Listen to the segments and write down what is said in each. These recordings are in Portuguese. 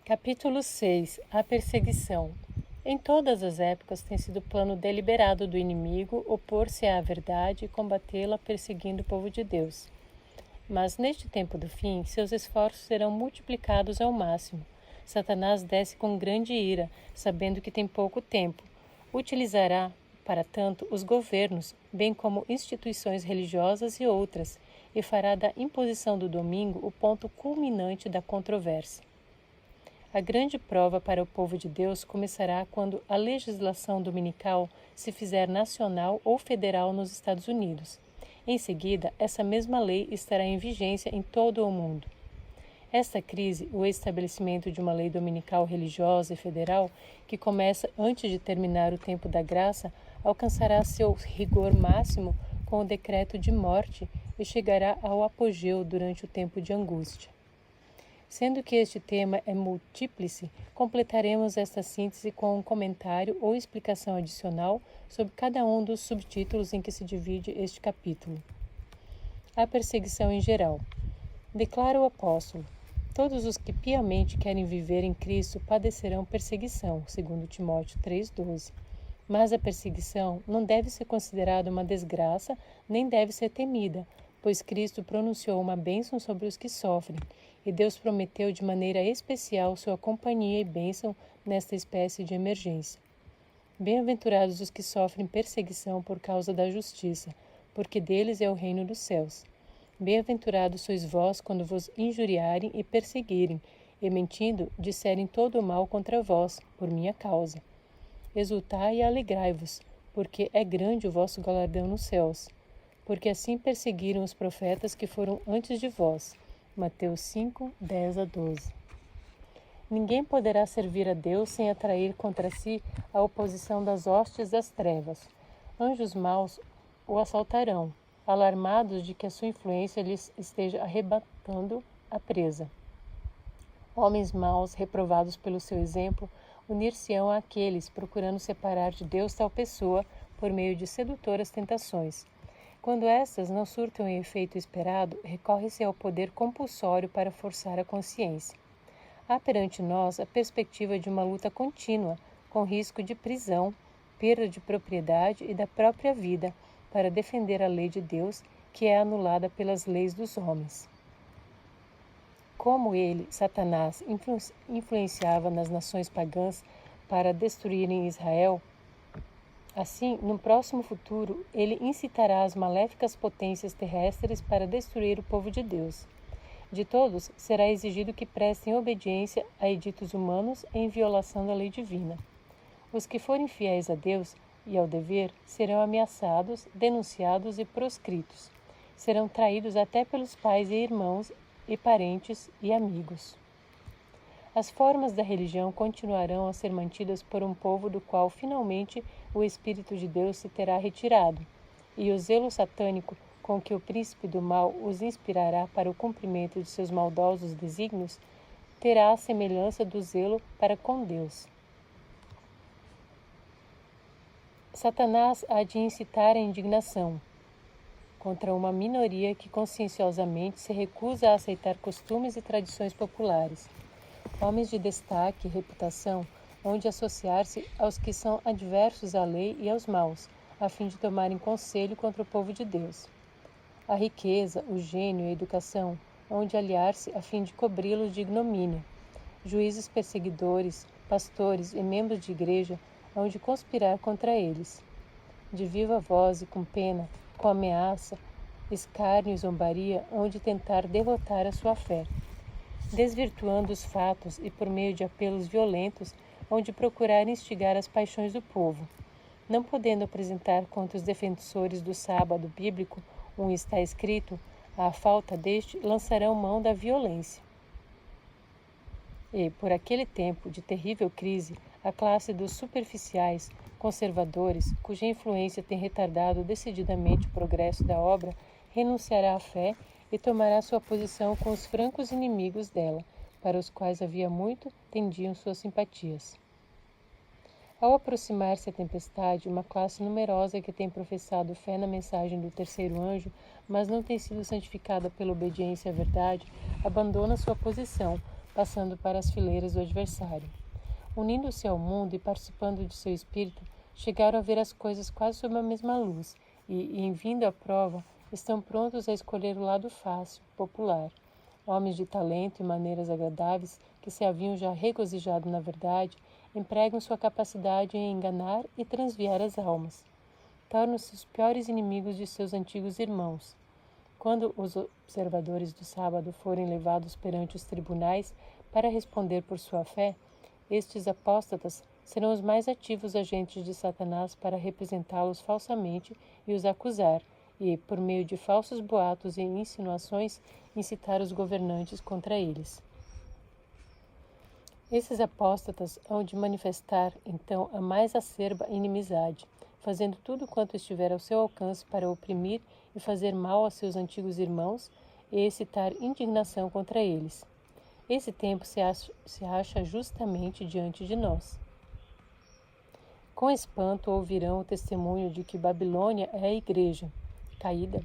Capítulo 6. A perseguição. Em todas as épocas tem sido plano deliberado do inimigo opor-se à verdade e combatê-la perseguindo o povo de Deus. Mas neste tempo do fim, seus esforços serão multiplicados ao máximo. Satanás desce com grande ira, sabendo que tem pouco tempo. Utilizará, para tanto, os governos, bem como instituições religiosas e outras, e fará da imposição do domingo o ponto culminante da controvérsia. A grande prova para o povo de Deus começará quando a legislação dominical se fizer nacional ou federal nos Estados Unidos. Em seguida, essa mesma lei estará em vigência em todo o mundo. Esta crise, o estabelecimento de uma lei dominical religiosa e federal, que começa antes de terminar o tempo da graça, alcançará seu rigor máximo com o decreto de morte e chegará ao apogeu durante o tempo de angústia. Sendo que este tema é múltiplice, completaremos esta síntese com um comentário ou explicação adicional sobre cada um dos subtítulos em que se divide este capítulo. A perseguição em geral. Declara o apóstolo: todos os que piamente querem viver em Cristo padecerão perseguição, segundo Timóteo 3,12. Mas a perseguição não deve ser considerada uma desgraça, nem deve ser temida, pois Cristo pronunciou uma bênção sobre os que sofrem, e Deus prometeu de maneira especial sua companhia e bênção nesta espécie de emergência. Bem-aventurados os que sofrem perseguição por causa da justiça, porque deles é o reino dos céus. Bem-aventurados sois vós quando vos injuriarem e perseguirem, e mentindo disserem todo o mal contra vós, por minha causa. Exultai e alegrai-vos, porque é grande o vosso galardão nos céus. Porque assim perseguiram os profetas que foram antes de vós. Mateus 5, 10-12. Ninguém poderá servir a Deus sem atrair contra si a oposição das hostes das trevas. Anjos maus o assaltarão, alarmados de que a sua influência lhes esteja arrebatando a presa. Homens maus, reprovados pelo seu exemplo, unir-se-ão àqueles, procurando separar de Deus tal pessoa por meio de sedutoras tentações. Quando estas não surtam o efeito esperado, recorre-se ao poder compulsório para forçar a consciência. Há perante nós a perspectiva de uma luta contínua, com risco de prisão, perda de propriedade e da própria vida, para defender a lei de Deus, que é anulada pelas leis dos homens. Como ele, Satanás, influenciava nas nações pagãs para destruírem Israel, assim, no próximo futuro, ele incitará as maléficas potências terrestres para destruir o povo de Deus. De todos, será exigido que prestem obediência a editos humanos em violação da lei divina. Os que forem fiéis a Deus e ao dever serão ameaçados, denunciados e proscritos. Serão traídos até pelos pais e irmãos e parentes e amigos. As formas da religião continuarão a ser mantidas por um povo do qual finalmente o Espírito de Deus se terá retirado, e o zelo satânico com que o príncipe do mal os inspirará para o cumprimento de seus maldosos desígnios terá a semelhança do zelo para com Deus. Satanás há de incitar a indignação contra uma minoria que conscienciosamente se recusa a aceitar costumes e tradições populares. Homens de destaque e reputação hão de associar-se aos que são adversos à lei e aos maus, a fim de tomarem conselho contra o povo de Deus. A riqueza, o gênio e a educação hão de aliar-se a fim de cobri-los de ignomínia. Juízes perseguidores, pastores e membros de igreja hão de conspirar contra eles. De viva voz e com pena, com ameaça, escárnio e zombaria hão de tentar derrotar a sua fé. Desvirtuando os fatos e por meio de apelos violentos, hão de procurar instigar as paixões do povo. Não podendo apresentar contra os defensores do sábado bíblico está escrito, à falta deste, lançarão mão da violência. E, por aquele tempo de terrível crise, a classe dos superficiais, conservadores, cuja influência tem retardado decididamente o progresso da obra, renunciará à fé e tomará sua posição com os francos inimigos dela, para os quais havia muito tendiam suas simpatias. Ao aproximar-se a tempestade, uma classe numerosa que tem professado fé na mensagem do terceiro anjo, mas não tem sido santificada pela obediência à verdade, abandona sua posição, passando para as fileiras do adversário. Unindo-se ao mundo e participando de seu espírito, chegaram a ver as coisas quase sob a mesma luz e, em vindo à prova, estão prontos a escolher o lado fácil, popular. Homens de talento e maneiras agradáveis, que se haviam já regozijado na verdade, empregam sua capacidade em enganar e transviar as almas. Tornam-se os piores inimigos de seus antigos irmãos. Quando os observadores do sábado forem levados perante os tribunais para responder por sua fé, estes apóstatas serão os mais ativos agentes de Satanás para representá-los falsamente e os acusar, e, por meio de falsos boatos e insinuações, incitar os governantes contra eles. Esses apóstatas hão de manifestar, então, a mais acerba inimizade, fazendo tudo quanto estiver ao seu alcance para oprimir e fazer mal a seus antigos irmãos e excitar indignação contra eles. Esse tempo se acha justamente diante de nós. Com espanto ouvirão o testemunho de que Babilônia é a igreja, caída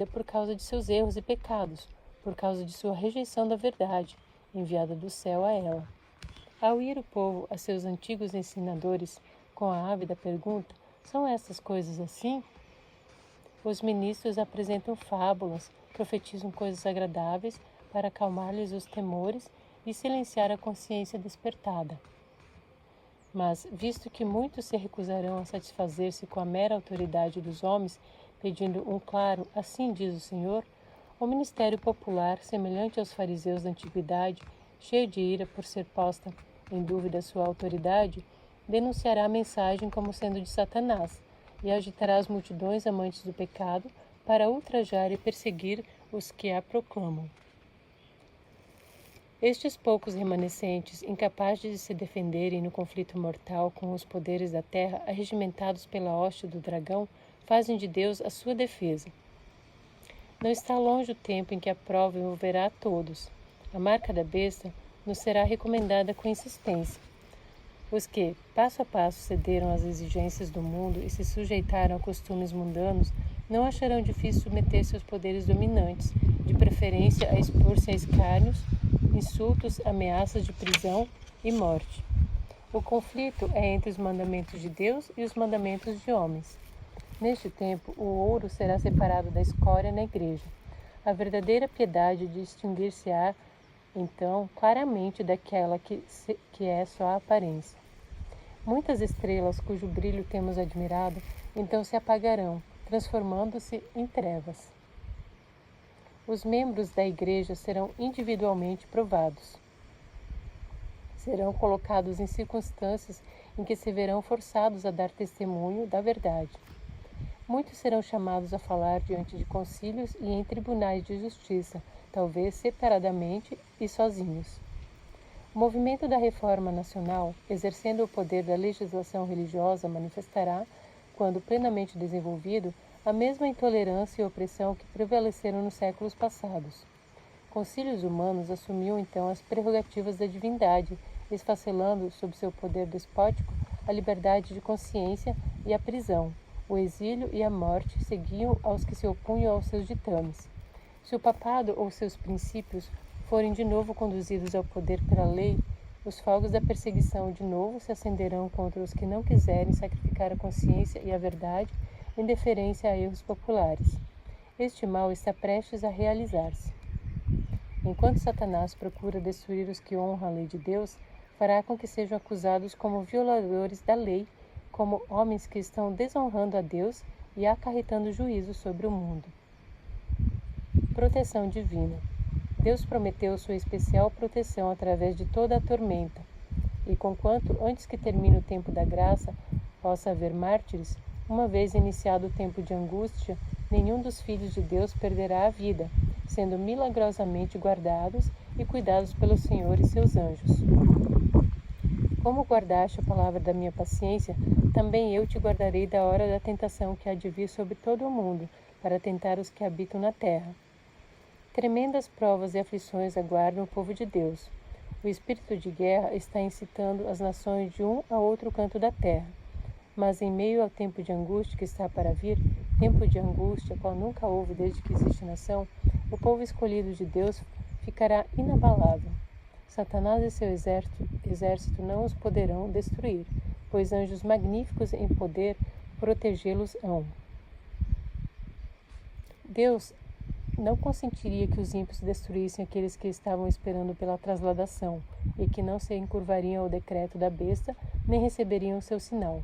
por causa de seus erros e pecados, por causa de sua rejeição da verdade, enviada do céu a ela. Ao ir o povo a seus antigos ensinadores com a ávida pergunta: são essas coisas assim? Os ministros apresentam fábulas, profetizam coisas agradáveis para acalmar-lhes os temores e silenciar a consciência despertada. Mas, visto que muitos se recusarão a satisfazer-se com a mera autoridade dos homens, pedindo um claro "assim diz o Senhor", o ministério popular, semelhante aos fariseus da antiguidade, cheio de ira por ser posta em dúvida sua autoridade, denunciará a mensagem como sendo de Satanás e agitará as multidões amantes do pecado para ultrajar e perseguir os que a proclamam. Estes poucos remanescentes, incapazes de se defenderem no conflito mortal com os poderes da terra, arregimentados pela hoste do dragão, fazem de Deus a sua defesa. Não está longe o tempo em que a prova envolverá a todos. A marca da besta nos será recomendada com insistência. Os que, passo a passo, cederam às exigências do mundo e se sujeitaram a costumes mundanos, não acharão difícil submeter-se aos poderes dominantes, de preferência a expor-se a escárnios, insultos, ameaças de prisão e morte. O conflito é entre os mandamentos de Deus e os mandamentos de homens. Neste tempo, o ouro será separado da escória na igreja. A verdadeira piedade distinguir-se-á, então, claramente daquela que é só a aparência. Muitas estrelas cujo brilho temos admirado, então se apagarão, transformando-se em trevas. Os membros da igreja serão individualmente provados. Serão colocados em circunstâncias em que se verão forçados a dar testemunho da verdade. Muitos serão chamados a falar diante de concílios e em tribunais de justiça, talvez separadamente e sozinhos. O movimento da reforma nacional, exercendo o poder da legislação religiosa, manifestará, quando plenamente desenvolvido, a mesma intolerância e opressão que prevaleceram nos séculos passados. Concílios humanos assumiam então as prerrogativas da divindade, esfacelando, sob seu poder despótico, a liberdade de consciência e a prisão. O exílio e a morte seguiam aos que se opunham aos seus ditames. Se o papado ou seus princípios forem de novo conduzidos ao poder pela lei, os fogos da perseguição de novo se acenderão contra os que não quiserem sacrificar a consciência e a verdade em deferência a erros populares. Este mal está prestes a realizar-se. Enquanto Satanás procura destruir os que honram a lei de Deus, fará com que sejam acusados como violadores da lei, como homens que estão desonrando a Deus e acarretando juízo sobre o mundo. Proteção divina. Deus prometeu sua especial proteção através de toda a tormenta, e conquanto, antes que termine o tempo da graça, possa haver mártires, uma vez iniciado o tempo de angústia, nenhum dos filhos de Deus perderá a vida, sendo milagrosamente guardados e cuidados pelo Senhor e seus anjos. Como guardaste a palavra da minha paciência, também eu te guardarei da hora da tentação que há de vir sobre todo o mundo, para tentar os que habitam na terra. Tremendas provas e aflições aguardam o povo de Deus. O espírito de guerra está incitando as nações de um a outro canto da terra. Mas em meio ao tempo de angústia que está para vir, tempo de angústia qual nunca houve desde que existe nação, o povo escolhido de Deus ficará inabalável. Satanás e seu exército não os poderão destruir, pois anjos magníficos em poder protegê-los-ão. Deus não consentiria que os ímpios destruíssem aqueles que estavam esperando pela trasladação e que não se encurvariam ao decreto da besta nem receberiam o seu sinal.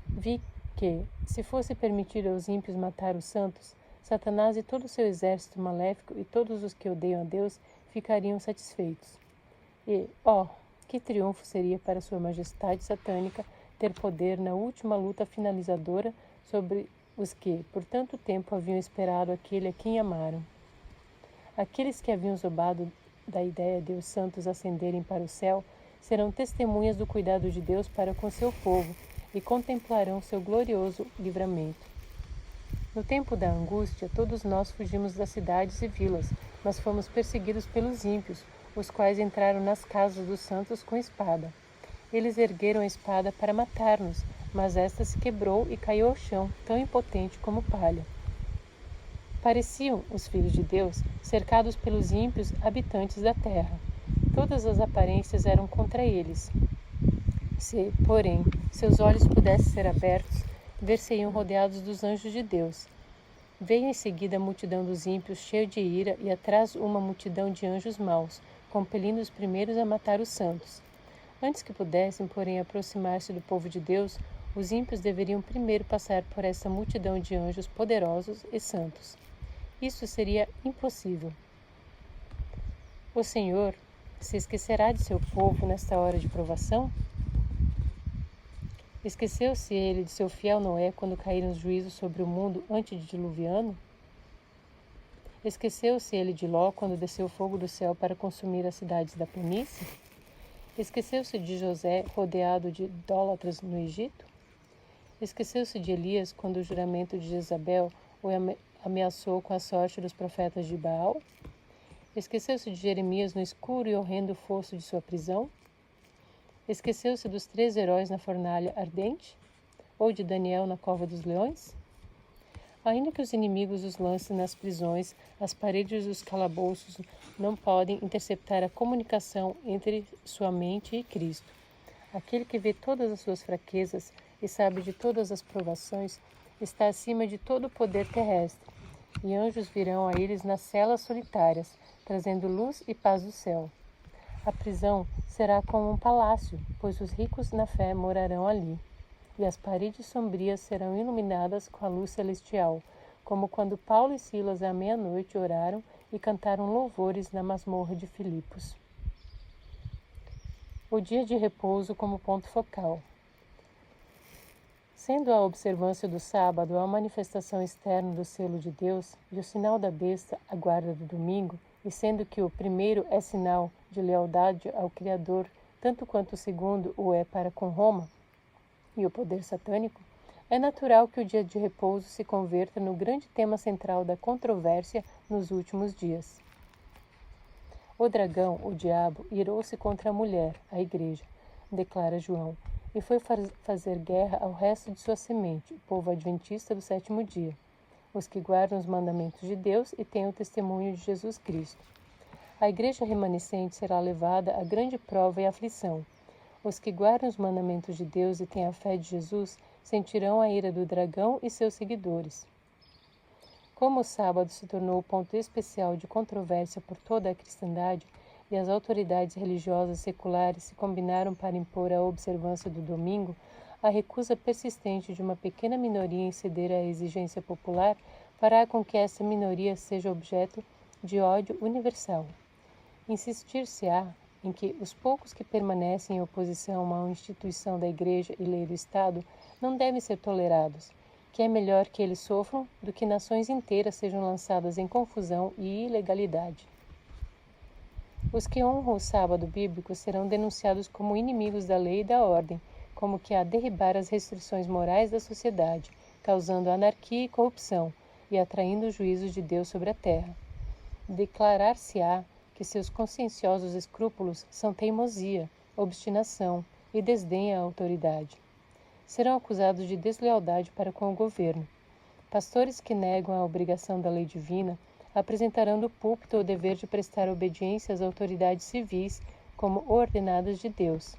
Vi que, se fosse permitido aos ímpios matar os santos, Satanás e todo o seu exército maléfico e todos os que odeiam a Deus ficariam satisfeitos. E, que triunfo seria para sua majestade satânica ter poder na última luta finalizadora sobre os que, por tanto tempo, haviam esperado aquele a quem amaram. Aqueles que haviam zombado da ideia de os santos ascenderem para o céu serão testemunhas do cuidado de Deus para com seu povo e contemplarão seu glorioso livramento. No tempo da angústia, todos nós fugimos das cidades e vilas, mas fomos perseguidos pelos ímpios, os quais entraram nas casas dos santos com espada. Eles ergueram a espada para matar-nos, mas esta se quebrou e caiu ao chão, tão impotente como palha. Pareciam os filhos de Deus cercados pelos ímpios habitantes da terra. Todas as aparências eram contra eles. Se, porém, seus olhos pudessem ser abertos, ver-se-iam rodeados dos anjos de Deus. Veio em seguida a multidão dos ímpios, cheia de ira, e atrás uma multidão de anjos maus, compelindo os primeiros a matar os santos. Antes que pudessem, porém, aproximar-se do povo de Deus, os ímpios deveriam primeiro passar por essa multidão de anjos poderosos e santos. Isso seria impossível. O Senhor se esquecerá de seu povo nesta hora de provação? Esqueceu-se ele de seu fiel Noé quando caíram os juízos sobre o mundo antediluviano? Esqueceu-se ele de Ló quando desceu o fogo do céu para consumir as cidades da planície? Esqueceu-se de José rodeado de idólatras no Egito? Esqueceu-se de Elias quando o juramento de Jezabel o ameaçou com a sorte dos profetas de Baal? Esqueceu-se de Jeremias no escuro e horrendo fosso de sua prisão? Esqueceu-se dos 3 heróis na fornalha ardente? Ou de Daniel na cova dos leões? Ainda que os inimigos os lancem nas prisões, as paredes dos calabouços não podem interceptar a comunicação entre sua mente e Cristo. Aquele que vê todas as suas fraquezas e sabe de todas as provações está acima de todo o poder terrestre, e anjos virão a eles nas celas solitárias, trazendo luz e paz do céu. A prisão será como um palácio, pois os ricos na fé morarão ali. E as paredes sombrias serão iluminadas com a luz celestial, como quando Paulo e Silas à meia-noite oraram e cantaram louvores na masmorra de Filipos. O dia de repouso como ponto focal. Sendo a observância do sábado a manifestação externa do selo de Deus e o sinal da besta a guarda do domingo, e sendo que o primeiro é sinal de lealdade ao Criador, tanto quanto o segundo o é para com Roma, e o poder satânico, é natural que o dia de repouso se converta no grande tema central da controvérsia nos últimos dias. O dragão, o diabo, irou-se contra a mulher, a igreja, declara João, e foi fazer guerra ao resto de sua semente, o povo adventista do 7º dia, os que guardam os mandamentos de Deus e têm o testemunho de Jesus Cristo. A igreja remanescente será levada a grande prova e aflição. Os que guardam os mandamentos de Deus e têm a fé de Jesus sentirão a ira do dragão e seus seguidores. Como o sábado se tornou o ponto especial de controvérsia por toda a cristandade e as autoridades religiosas seculares se combinaram para impor a observância do domingo, a recusa persistente de uma pequena minoria em ceder à exigência popular fará com que essa minoria seja objeto de ódio universal. Insistir-se-á em que os poucos que permanecem em oposição a uma instituição da Igreja e lei do Estado não devem ser tolerados, que é melhor que eles sofram do que nações inteiras sejam lançadas em confusão e ilegalidade. Os que honram o sábado bíblico serão denunciados como inimigos da lei e da ordem, como que a derribar as restrições morais da sociedade, causando anarquia e corrupção e atraindo os juízos de Deus sobre a terra. Declarar-se-á que seus conscienciosos escrúpulos são teimosia, obstinação e desdém à autoridade. Serão acusados de deslealdade para com o governo. Pastores que negam a obrigação da lei divina, apresentarão do púlpito o dever de prestar obediência às autoridades civis como ordenadas de Deus.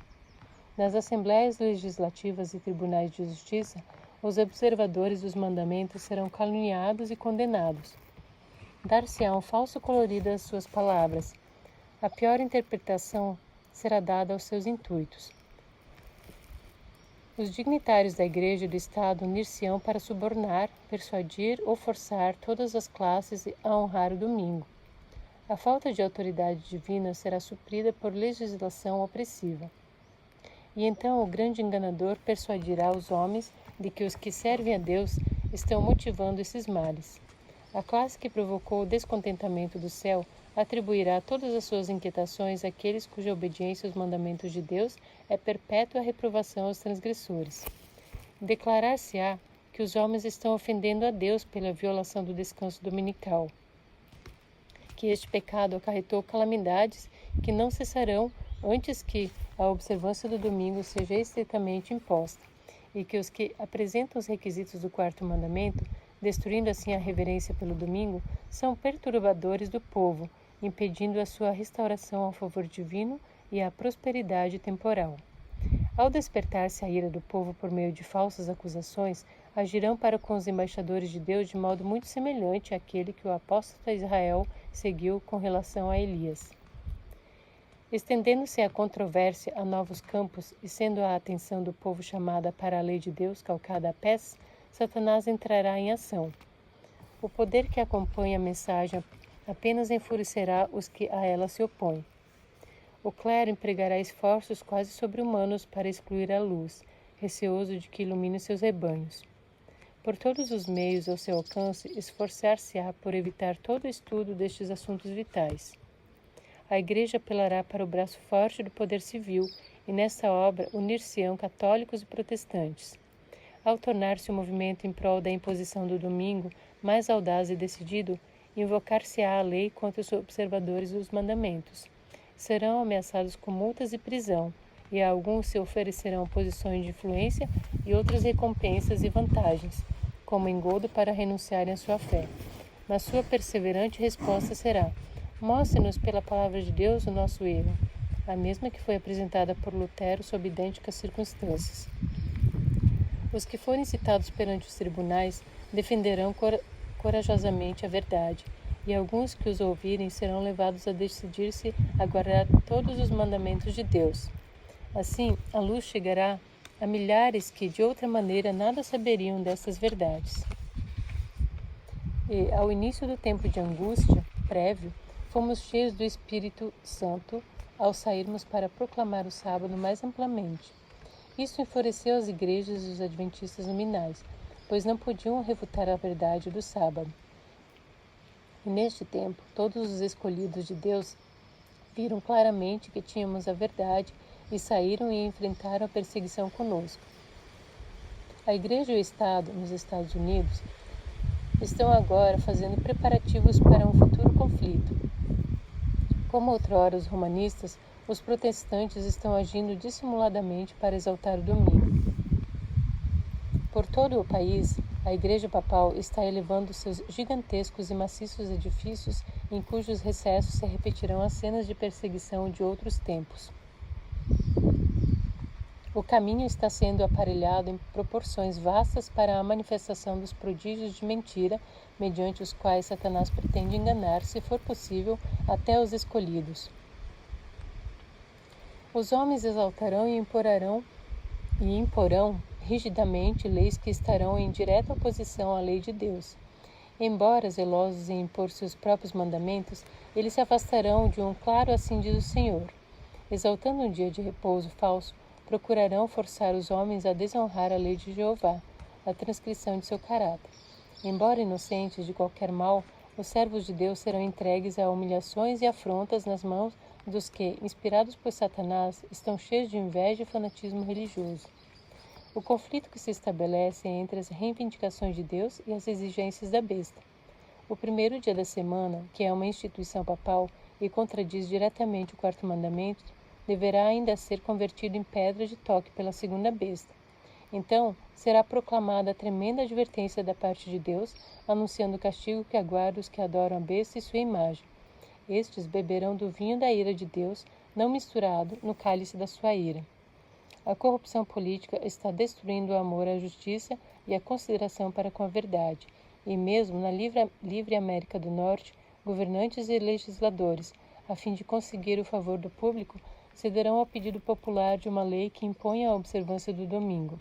Nas assembleias legislativas e tribunais de justiça, os observadores dos mandamentos serão caluniados e condenados. Dar-se-á um falso colorido às suas palavras. A pior interpretação será dada aos seus intuitos. Os dignitários da Igreja e do Estado unir-se-ão para subornar, persuadir ou forçar todas as classes a honrar o domingo. A falta de autoridade divina será suprida por legislação opressiva. E então o grande enganador persuadirá os homens de que os que servem a Deus estão motivando esses males. A classe que provocou o descontentamento do céu atribuirá todas as suas inquietações àqueles cuja obediência aos mandamentos de Deus é perpétua reprovação aos transgressores. Declarar-se-á que os homens estão ofendendo a Deus pela violação do descanso dominical, que este pecado acarretou calamidades que não cessarão antes que a observância do domingo seja estritamente imposta, e que os que apresentam os requisitos do quarto mandamento, destruindo assim a reverência pelo domingo, são perturbadores do povo, impedindo a sua restauração ao favor divino e à prosperidade temporal. Ao despertar-se a ira do povo por meio de falsas acusações, agirão para com os embaixadores de Deus de modo muito semelhante àquele que o apóstolo Israel seguiu com relação a Elias. Estendendo-se a controvérsia a novos campos e sendo a atenção do povo chamada para a lei de Deus calcada a pés, Satanás entrará em ação. O poder que acompanha a mensagem apenas enfurecerá os que a ela se opõem. O clero empregará esforços quase sobre-humanos para excluir a luz, receoso de que ilumine seus rebanhos. Por todos os meios ao seu alcance, esforçar-se-á por evitar todo estudo destes assuntos vitais. A Igreja apelará para o braço forte do poder civil e nesta obra unir-se-ão católicos e protestantes. Ao tornar-se o movimento em prol da imposição do domingo mais audaz e decidido, invocar-se-á a lei contra os observadores dos mandamentos. Serão ameaçados com multas e prisão, e a alguns se oferecerão posições de influência e outras recompensas e vantagens, como engodo para renunciarem à sua fé. Mas sua perseverante resposta será: mostre-nos pela palavra de Deus o nosso erro, a mesma que foi apresentada por Lutero sob idênticas circunstâncias. Os que forem citados perante os tribunais defenderão corajosamente a verdade, e alguns que os ouvirem serão levados a decidir-se a guardar todos os mandamentos de Deus. Assim, a luz chegará a milhares que, de outra maneira, nada saberiam destas verdades. E, ao início do tempo de angústia prévio, fomos cheios do Espírito Santo ao sairmos para proclamar o sábado mais amplamente. Isso enfureceu as igrejas e os adventistas nominais, pois não podiam refutar a verdade do sábado. E neste tempo, todos os escolhidos de Deus viram claramente que tínhamos a verdade e saíram e enfrentaram a perseguição conosco. A Igreja e o Estado, nos Estados Unidos, estão agora fazendo preparativos para um futuro conflito. Como outrora os romanistas, os protestantes estão agindo dissimuladamente para exaltar o domingo. Por todo o país, a Igreja Papal está elevando seus gigantescos e maciços edifícios em cujos recessos se repetirão as cenas de perseguição de outros tempos. O caminho está sendo aparelhado em proporções vastas para a manifestação dos prodígios de mentira, mediante os quais Satanás pretende enganar, se for possível, até os escolhidos. Os homens exaltarão e imporão rigidamente leis que estarão em direta oposição à lei de Deus. Embora zelosos em impor seus próprios mandamentos, eles se afastarão de um claro assim diz o Senhor. Exaltando um dia de repouso falso, procurarão forçar os homens a desonrar a lei de Jeová, a transcrição de seu caráter. Embora inocentes de qualquer mal, os servos de Deus serão entregues a humilhações e afrontas nas mãos dos que, inspirados por Satanás, estão cheios de inveja e fanatismo religioso. O conflito que se estabelece é entre as reivindicações de Deus e as exigências da besta. O primeiro dia da semana, que é uma instituição papal e contradiz diretamente o quarto mandamento, deverá ainda ser convertido em pedra de toque pela segunda besta. Então será proclamada a tremenda advertência da parte de Deus, anunciando o castigo que aguarda os que adoram a besta e sua imagem. Estes beberão do vinho da ira de Deus, não misturado no cálice da sua ira. A corrupção política está destruindo o amor à justiça e a consideração para com a verdade, e mesmo na livre América do Norte, governantes e legisladores, a fim de conseguir o favor do público, cederão ao pedido popular de uma lei que imponha a observância do domingo.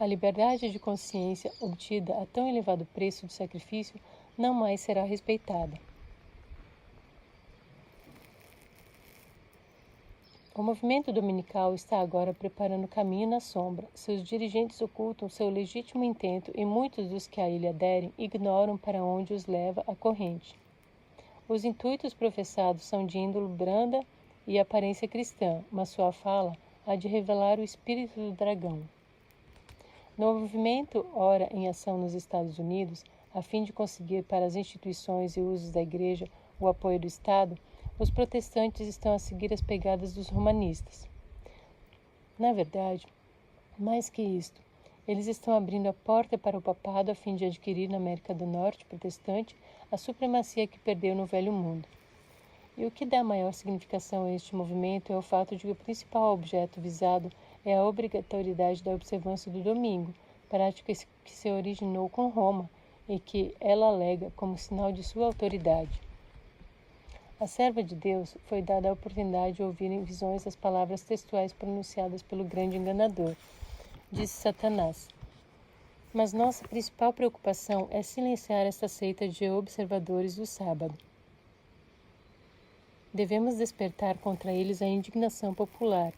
A liberdade de consciência obtida a tão elevado preço de sacrifício não mais será respeitada. O movimento dominical está agora preparando caminho na sombra. Seus dirigentes ocultam seu legítimo intento e muitos dos que a ele aderem ignoram para onde os leva a corrente. Os intuitos professados são de índole branda e aparência cristã, mas sua fala há de revelar o espírito do dragão. No movimento ora em ação nos Estados Unidos, a fim de conseguir para as instituições e usos da Igreja o apoio do Estado, os protestantes estão a seguir as pegadas dos romanistas. Na verdade, mais que isto, eles estão abrindo a porta para o papado a fim de adquirir na América do Norte protestante a supremacia que perdeu no Velho Mundo. E o que dá maior significação a este movimento é o fato de que o principal objeto visado é a obrigatoriedade da observância do domingo, prática que se originou com Roma e que ela alega como sinal de sua autoridade. A serva de Deus foi dada a oportunidade de ouvir em visões as palavras textuais pronunciadas pelo grande enganador, disse Satanás. Mas nossa principal preocupação é silenciar esta seita de observadores do sábado. Devemos despertar contra eles a indignação popular.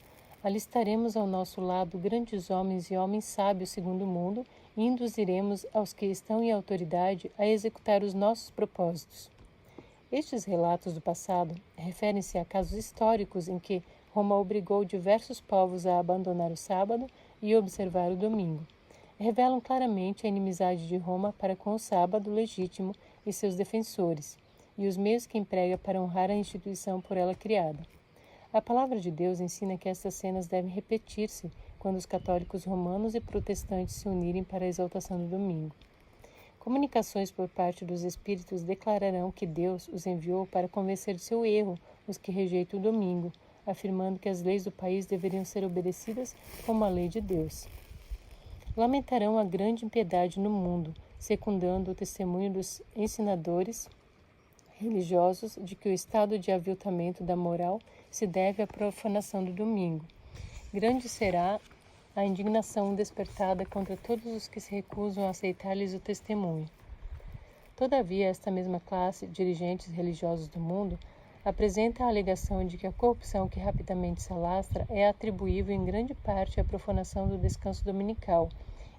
Alistaremos ao nosso lado grandes homens e homens sábios segundo o mundo e induziremos aos que estão em autoridade a executar os nossos propósitos. Estes relatos do passado referem-se a casos históricos em que Roma obrigou diversos povos a abandonar o sábado e observar o domingo. Revelam claramente a inimizade de Roma para com o sábado legítimo e seus defensores, e os meios que emprega para honrar a instituição por ela criada. A palavra de Deus ensina que estas cenas devem repetir-se quando os católicos romanos e protestantes se unirem para a exaltação do domingo. Comunicações por parte dos espíritos declararão que Deus os enviou para convencer de seu erro os que rejeitam o domingo, afirmando que as leis do país deveriam ser obedecidas como a lei de Deus. Lamentarão a grande impiedade no mundo, secundando o testemunho dos ensinadores religiosos de que o estado de aviltamento da moral se deve à profanação do domingo. Grande será a indignação despertada contra todos os que se recusam a aceitar-lhes o testemunho. Todavia, esta mesma classe, dirigentes religiosos do mundo, apresenta a alegação de que a corrupção que rapidamente se alastra é atribuível em grande parte à profanação do descanso dominical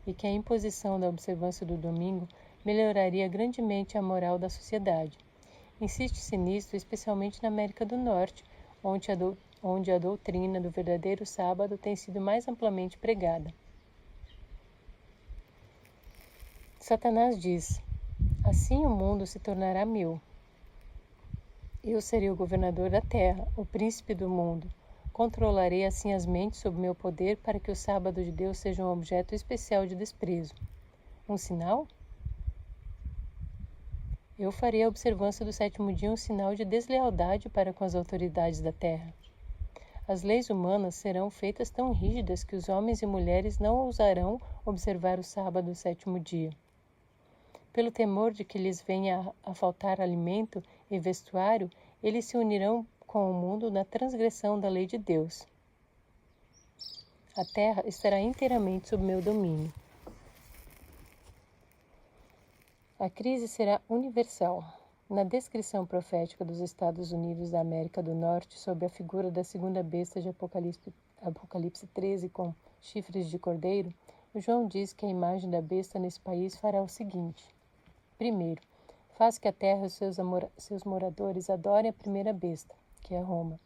e que a imposição da observância do domingo melhoraria grandemente a moral da sociedade. Insiste-se nisto especialmente na América do Norte, onde a doutrina do verdadeiro sábado tem sido mais amplamente pregada. Satanás diz: assim o mundo se tornará meu. Eu serei o governador da terra, o príncipe do mundo. Controlarei assim as mentes sob meu poder para que o sábado de Deus seja um objeto especial de desprezo. Um sinal? Eu farei a observância do sétimo dia um sinal de deslealdade para com as autoridades da terra. As leis humanas serão feitas tão rígidas que os homens e mulheres não ousarão observar o sábado, o sétimo dia. Pelo temor de que lhes venha a faltar alimento e vestuário, eles se unirão com o mundo na transgressão da lei de Deus. A terra estará inteiramente sob meu domínio. A crise será universal. Na descrição profética dos Estados Unidos da América do Norte sob a figura da segunda besta de Apocalipse 13 com chifres de cordeiro, João diz que a imagem da besta nesse país fará o seguinte. Primeiro, faz que a terra e seus moradores adorem a primeira besta, que é Roma.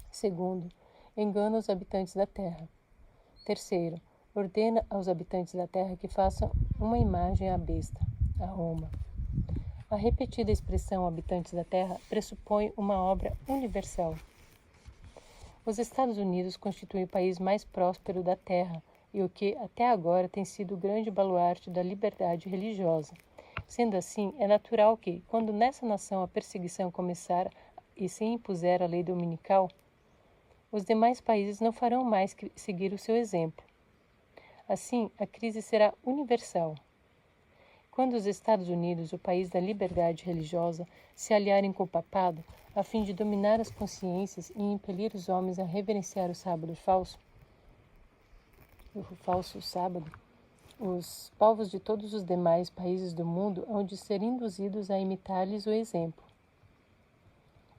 Segundo, engana os habitantes da terra. Terceiro, ordena aos habitantes da terra que façam uma imagem à besta, a Roma. A repetida expressão habitantes da terra pressupõe uma obra universal. Os Estados Unidos constituem o país mais próspero da Terra e o que, até agora, tem sido o grande baluarte da liberdade religiosa. Sendo assim, é natural que, quando nessa nação a perseguição começar e se impuser a lei dominical, os demais países não farão mais que seguir o seu exemplo. Assim, a crise será universal. Quando os Estados Unidos, o país da liberdade religiosa, se aliarem com o papado, a fim de dominar as consciências e impelir os homens a reverenciar o falso sábado, os povos de todos os demais países do mundo hão de ser induzidos a imitar-lhes o exemplo.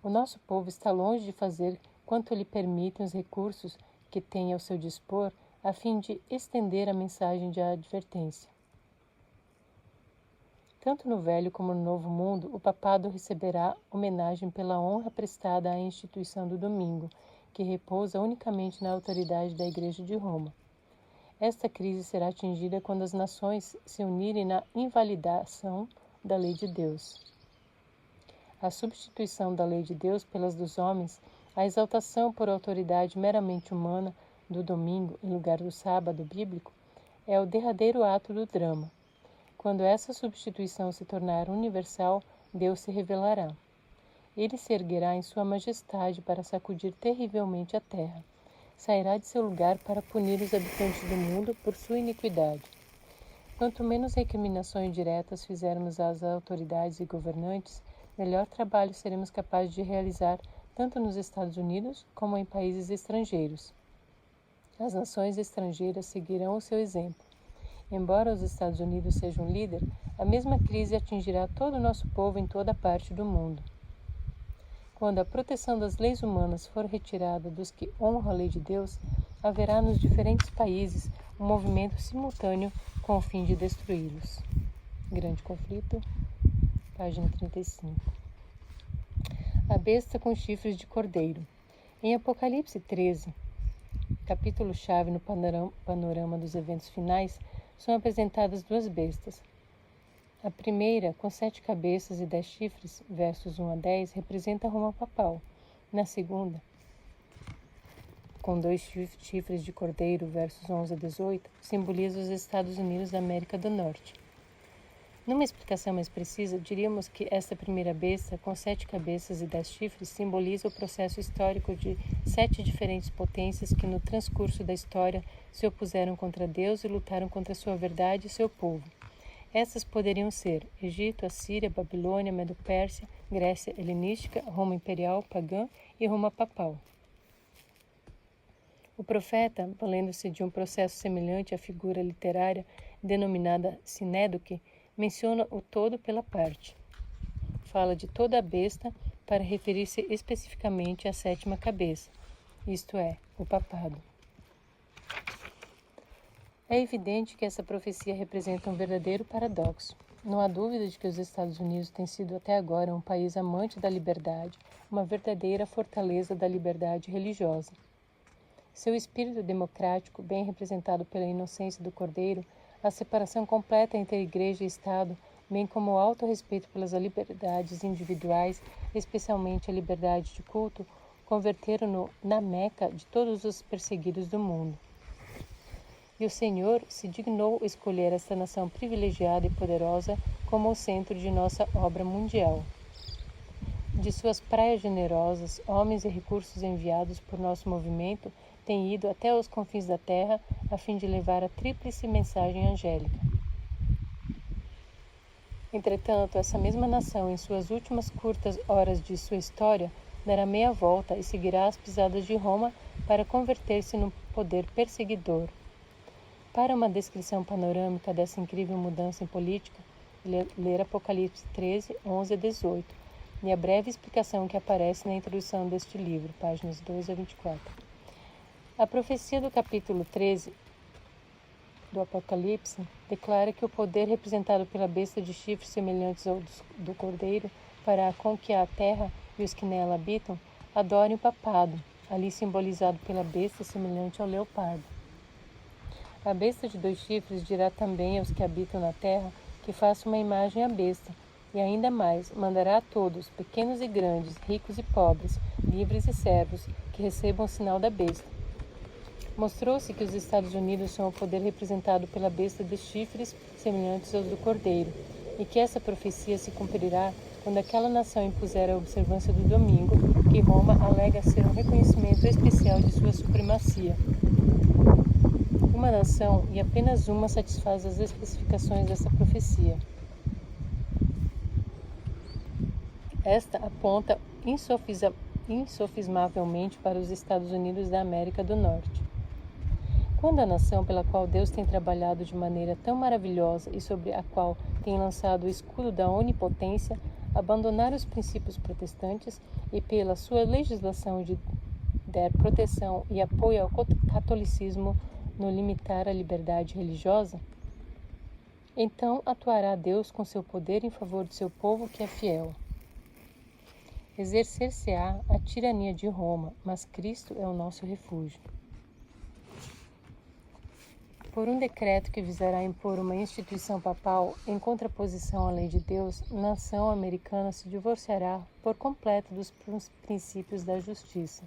O nosso povo está longe de fazer quanto lhe permitem os recursos que tem ao seu dispor, a fim de estender a mensagem de advertência. Tanto no Velho como no Novo Mundo, o papado receberá homenagem pela honra prestada à instituição do domingo, que repousa unicamente na autoridade da Igreja de Roma. Esta crise será atingida quando as nações se unirem na invalidação da lei de Deus. A substituição da lei de Deus pelas dos homens, a exaltação por autoridade meramente humana do domingo em lugar do sábado bíblico, é o derradeiro ato do drama. Quando essa substituição se tornar universal, Deus se revelará. Ele se erguerá em sua majestade para sacudir terrivelmente a terra. Sairá de seu lugar para punir os habitantes do mundo por sua iniquidade. Quanto menos recriminações diretas fizermos às autoridades e governantes, melhor trabalho seremos capazes de realizar tanto nos Estados Unidos como em países estrangeiros. As nações estrangeiras seguirão o seu exemplo. Embora os Estados Unidos sejam um líder, a mesma crise atingirá todo o nosso povo em toda parte do mundo. Quando a proteção das leis humanas for retirada dos que honram a lei de Deus, haverá nos diferentes países um movimento simultâneo com o fim de destruí-los. Grande Conflito, página 35. A besta com chifres de cordeiro. Em Apocalipse 13, capítulo-chave no panorama dos eventos finais, são apresentadas duas bestas. A primeira, com 7 cabeças e 10 chifres, versos 1 a 10, representa Roma papal. Na segunda, com 2 chifres de cordeiro, versos 11 a 18, simboliza os Estados Unidos da América do Norte. Numa explicação mais precisa, diríamos que esta primeira besta, com 7 cabeças e 10 chifres, simboliza o processo histórico de 7 diferentes potências que, no transcurso da história, se opuseram contra Deus e lutaram contra sua verdade e seu povo. Essas poderiam ser Egito, Assíria, Babilônia, Medo-Pérsia, Grécia helenística, Roma imperial, pagã e Roma papal. O profeta, valendo-se de um processo semelhante à figura literária denominada sinédoque, menciona o todo pela parte. Fala de toda a besta para referir-se especificamente à 7ª cabeça, isto é, o papado. É evidente que essa profecia representa um verdadeiro paradoxo. Não há dúvida de que os Estados Unidos têm sido até agora um país amante da liberdade, uma verdadeira fortaleza da liberdade religiosa. Seu espírito democrático, bem representado pela inocência do Cordeiro, a separação completa entre Igreja e Estado, bem como o alto respeito pelas liberdades individuais, especialmente a liberdade de culto, converteram-no na Meca de todos os perseguidos do mundo. E o Senhor se dignou escolher esta nação privilegiada e poderosa como o centro de nossa obra mundial. De suas praias generosas, homens e recursos enviados por nosso movimento têm ido até os confins da terra a fim de levar a tríplice mensagem angélica. Entretanto, essa mesma nação, em suas últimas curtas horas de sua história, dará meia volta e seguirá as pisadas de Roma para converter-se num poder perseguidor. Para uma descrição panorâmica dessa incrível mudança em política, ler Apocalipse 13, 11 a 18, e a breve explicação que aparece na introdução deste livro, páginas 12 a 24. A profecia do capítulo 13 do Apocalipse declara que o poder representado pela besta de chifres semelhantes ao do cordeiro fará com que a terra e os que nela habitam adorem o papado, ali simbolizado pela besta semelhante ao leopardo. A besta de 2 chifres dirá também aos que habitam na terra que façam uma imagem à besta, E ainda mais, mandará a todos, pequenos e grandes, ricos e pobres, livres e servos, que recebam o sinal da besta. Mostrou-se que os Estados Unidos são o poder representado pela besta de chifres semelhantes aos do cordeiro, e que essa profecia se cumprirá quando aquela nação impuser a observância do domingo, que Roma alega ser um reconhecimento especial de sua supremacia. Uma nação, e apenas uma, satisfaz as especificações dessa profecia. Esta aponta insofismavelmente para os Estados Unidos da América do Norte. Quando a nação pela qual Deus tem trabalhado de maneira tão maravilhosa e sobre a qual tem lançado o escudo da onipotência, abandonar os princípios protestantes e pela sua legislação de der proteção e apoio ao catolicismo no limitar a liberdade religiosa, então atuará Deus com seu poder em favor de seu povo que é fiel. Exercer-se-á a tirania de Roma, mas Cristo é o nosso refúgio. Por um decreto que visará impor uma instituição papal em contraposição à lei de Deus, a nação americana se divorciará por completo dos princípios da justiça.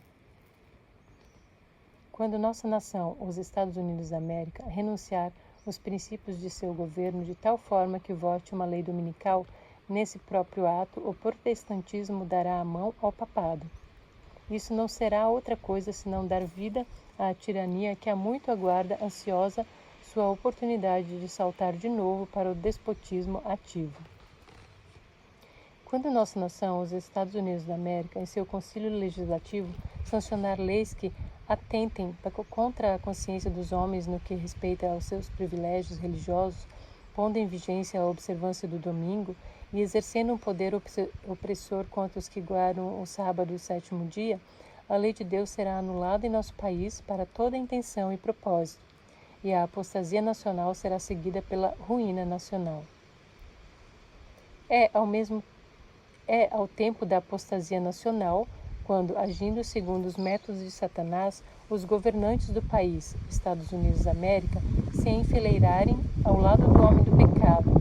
Quando nossa nação, os Estados Unidos da América, renunciar os princípios de seu governo de tal forma que vote uma lei dominical, nesse próprio ato o protestantismo dará a mão ao papado. Isso não será outra coisa senão dar vida à tirania que há muito aguarda ansiosa sua oportunidade de saltar de novo para o despotismo ativo. Quando nossa nação, os Estados Unidos da América, em seu Conselho Legislativo, sancionar leis que atentem contra a consciência dos homens no que respeita aos seus privilégios religiosos, pondo em vigência a observância do domingo e exercendo um poder opressor contra os que guardam o sábado e o sétimo dia, a lei de Deus será anulada em nosso país para toda intenção e propósito, e a apostasia nacional será seguida pela ruína nacional. Ao tempo da apostasia nacional, quando, agindo segundo os métodos de Satanás, os governantes do país, Estados Unidos da América, se enfileirarem ao lado do homem do pecado.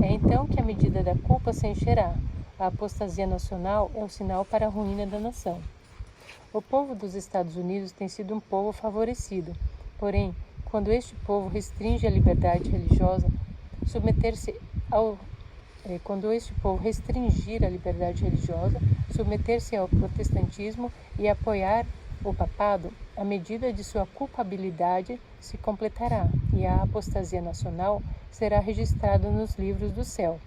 É então que a medida da culpa se encherá. A apostasia nacional é o sinal para a ruína da nação. O povo dos Estados Unidos tem sido um povo favorecido, porém, quando este povo restringe a liberdade religiosa, submeter-se ao protestantismo e apoiar o papado, a medida de sua culpabilidade se completará e a apostasia nacional será registrada nos livros do céu.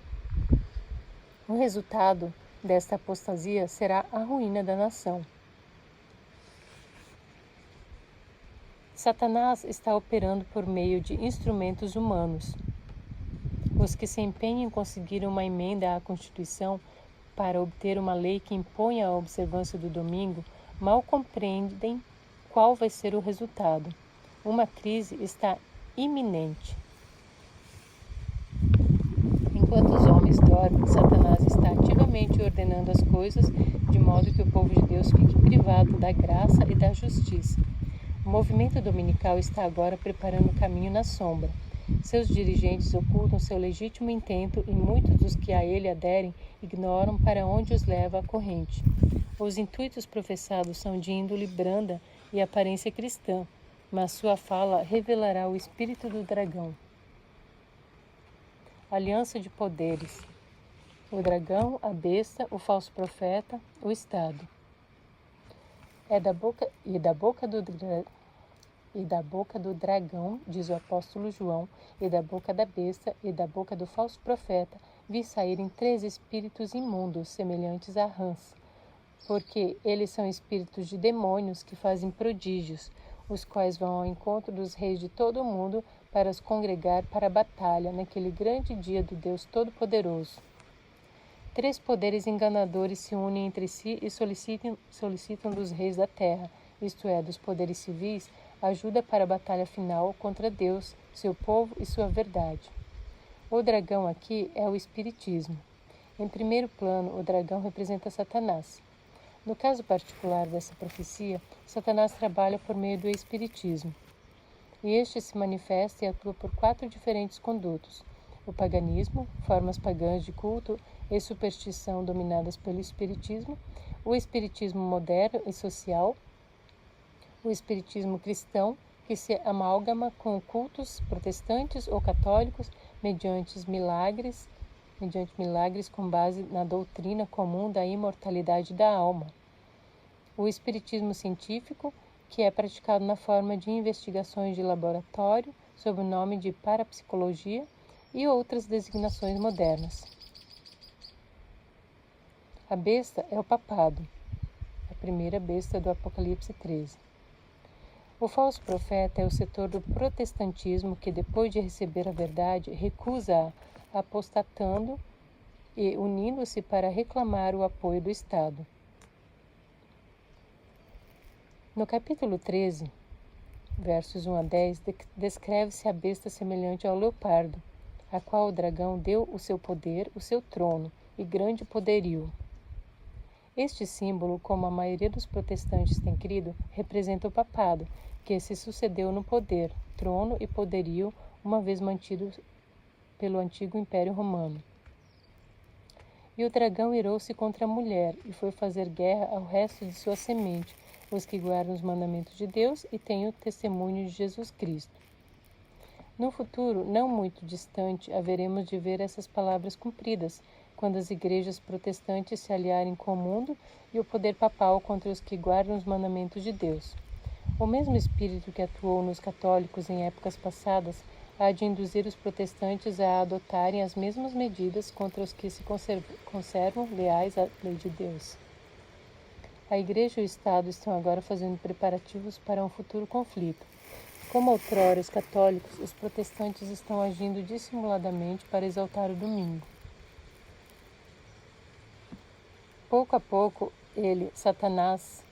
O resultado desta apostasia será a ruína da nação. Satanás está operando por meio de instrumentos humanos. Os que se empenham em conseguir uma emenda à Constituição para obter uma lei que imponha a observância do domingo mal compreendem qual vai ser o resultado. Uma crise está iminente. Enquanto os homens dormem, Satanás está ativamente ordenando as coisas de modo que o povo de Deus fique privado da graça e da justiça. O movimento dominical está agora preparando o caminho na sombra. Seus dirigentes ocultam seu legítimo intento e muitos dos que a ele aderem ignoram para onde os leva a corrente. Os intuitos professados são de índole branda e aparência cristã, mas sua fala revelará o espírito do dragão. Aliança de poderes. O dragão, a besta, o falso profeta, o Estado. Da boca do dragão, diz o apóstolo João, e da boca da besta, e da boca do falso profeta, vi saírem 3 espíritos imundos, semelhantes a rãs, porque eles são espíritos de demônios que fazem prodígios, os quais vão ao encontro dos reis de todo o mundo para os congregar para a batalha, naquele grande dia do Deus Todo-Poderoso. 3 poderes enganadores se unem entre si e solicitam dos reis da terra, isto é, dos poderes civis, ajuda para a batalha final contra Deus, seu povo e sua verdade. O dragão aqui é o espiritismo. Em primeiro plano, o dragão representa Satanás. No caso particular dessa profecia, Satanás trabalha por meio do espiritismo. E este se manifesta e atua por 4 diferentes condutos. o paganismo, formas pagãs de culto e superstição dominadas pelo espiritismo, o espiritismo moderno e social, o espiritismo cristão, que se amalgama com cultos protestantes ou católicos mediante milagres com base na doutrina comum da imortalidade da alma. O espiritismo científico, que é praticado na forma de investigações de laboratório sob o nome de parapsicologia e outras designações modernas. A besta é o papado, a primeira besta do Apocalipse 13. O falso profeta é o setor do protestantismo que, depois de receber a verdade, recusa-a, apostatando e unindo-se para reclamar o apoio do Estado. No capítulo 13, versos 1 a 10, descreve-se a besta semelhante ao leopardo, a qual o dragão deu o seu poder, o seu trono e grande poderio. Este símbolo, como a maioria dos protestantes tem crido, representa o papado, que se sucedeu no poder, trono e poderio, uma vez mantido pelo antigo Império Romano. E o dragão irou-se contra a mulher e foi fazer guerra ao resto de sua semente, os que guardam os mandamentos de Deus e têm o testemunho de Jesus Cristo. No futuro, não muito distante, haveremos de ver essas palavras cumpridas, quando as igrejas protestantes se aliarem com o mundo e o poder papal contra os que guardam os mandamentos de Deus. O mesmo espírito que atuou nos católicos em épocas passadas há de induzir os protestantes a adotarem as mesmas medidas contra os que se conservam leais à lei de Deus. A Igreja e o Estado estão agora fazendo preparativos para um futuro conflito. Como outrora os católicos, os protestantes estão agindo dissimuladamente para exaltar o domingo. Pouco a pouco, Satanás,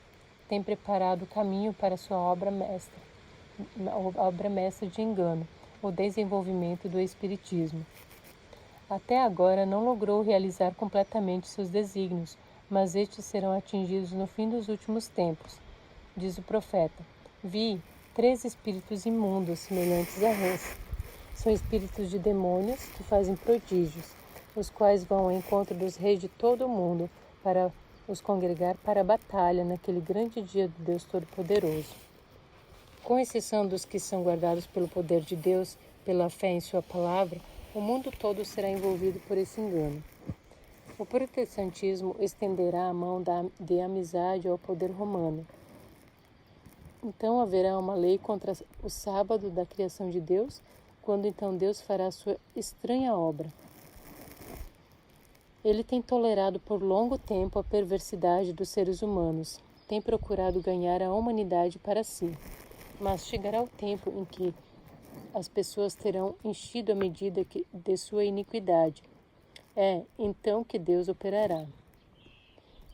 tem preparado o caminho para sua obra mestra de engano, o desenvolvimento do espiritismo. Até agora não logrou realizar completamente seus desígnios, mas estes serão atingidos no fim dos últimos tempos. Diz o profeta: vi 3 espíritos imundos semelhantes a rãs. São espíritos de demônios que fazem prodígios, os quais vão ao encontro dos reis de todo o mundo para os congregar para a batalha naquele grande dia do Deus Todo-Poderoso. Com exceção dos que são guardados pelo poder de Deus, pela fé em sua palavra, o mundo todo será envolvido por esse engano. O protestantismo estenderá a mão de amizade ao poder romano. Então haverá uma lei contra o sábado da criação de Deus, quando então Deus fará sua estranha obra. Ele tem tolerado por longo tempo a perversidade dos seres humanos, tem procurado ganhar a humanidade para si. Mas chegará o tempo em que as pessoas terão enchido a medida de sua iniquidade. É então que Deus operará.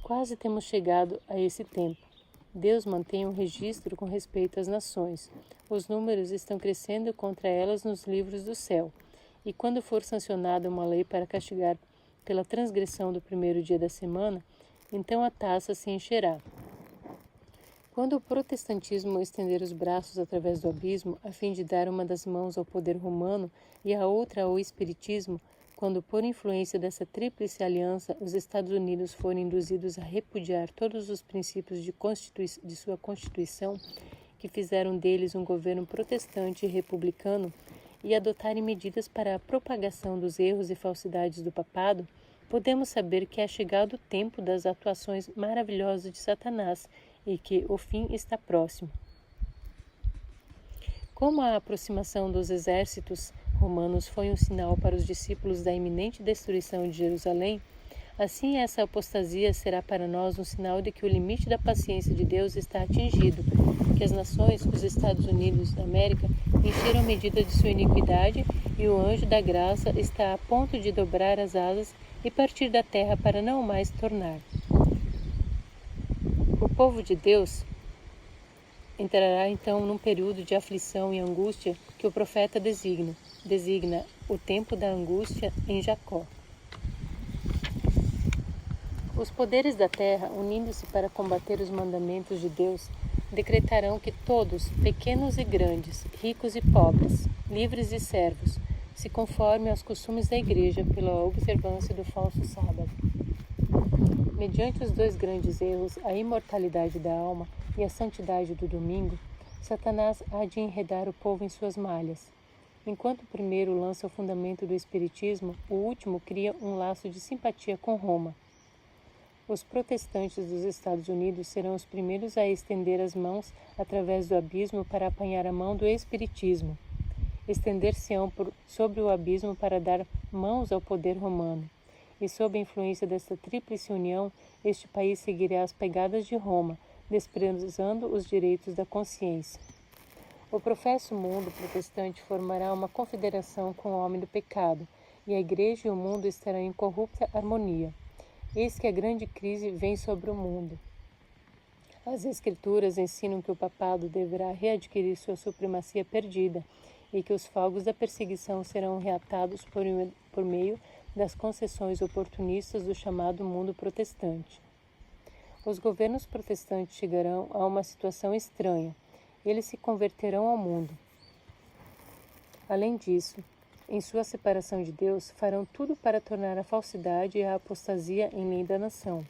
Quase temos chegado a esse tempo. Deus mantém um registro com respeito às nações. Os números estão crescendo contra elas nos livros do céu. E quando for sancionada uma lei para castigar pela transgressão do primeiro dia da semana, então a taça se encherá. Quando o protestantismo estender os braços através do abismo, a fim de dar uma das mãos ao poder romano e a outra ao espiritismo, quando por influência dessa tríplice aliança os Estados Unidos forem induzidos a repudiar todos os princípios de sua Constituição, que fizeram deles um governo protestante e republicano, e adotarem medidas para a propagação dos erros e falsidades do papado, podemos saber que é chegado o tempo das atuações maravilhosas de Satanás e que o fim está próximo. Como a aproximação dos exércitos romanos foi um sinal para os discípulos da iminente destruição de Jerusalém, assim essa apostasia será para nós um sinal de que o limite da paciência de Deus está atingido, que as nações, os Estados Unidos da América, encheram a medida de sua iniquidade e o anjo da graça está a ponto de dobrar as asas e partir da terra para não mais tornar. O povo de Deus entrará então num período de aflição e angústia que o profeta designa o tempo da angústia em Jacó. Os poderes da terra, unindo-se para combater os mandamentos de Deus, decretarão que todos, pequenos e grandes, ricos e pobres, livres e servos, se conforme aos costumes da Igreja pela observância do falso sábado. Mediante os dois grandes erros, a imortalidade da alma e a santidade do domingo, Satanás há de enredar o povo em suas malhas. Enquanto o primeiro lança o fundamento do espiritismo, o último cria um laço de simpatia com Roma. Os protestantes dos Estados Unidos serão os primeiros a estender as mãos através do abismo para apanhar a mão do espiritismo. Estender-se-ão sobre o abismo para dar mãos ao poder romano. E sob a influência desta tríplice união, este país seguirá as pegadas de Roma, desprezando os direitos da consciência. O professo mundo protestante formará uma confederação com o homem do pecado, e a Igreja e o mundo estarão em corrupta harmonia. Eis que a grande crise vem sobre o mundo. As Escrituras ensinam que o papado deverá readquirir sua supremacia perdida e que os fogos da perseguição serão reatados por meio das concessões oportunistas do chamado mundo protestante. Os governos protestantes chegarão a uma situação estranha. Eles se converterão ao mundo. Além disso, em sua separação de Deus, farão tudo para tornar a falsidade e a apostasia em lei da nação.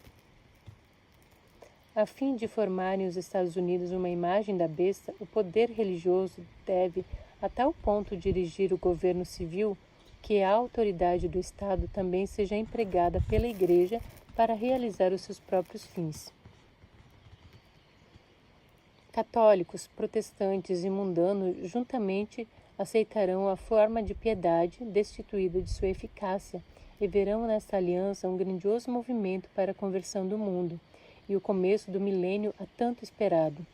A fim de formarem os Estados Unidos uma imagem da besta, o poder religioso deve, a tal ponto, dirigir o governo civil que a autoridade do Estado também seja empregada pela Igreja para realizar os seus próprios fins. Católicos, protestantes e mundanos juntamente aceitarão a forma de piedade destituída de sua eficácia e verão nesta aliança um grandioso movimento para a conversão do mundo e o começo do milênio há tanto esperado.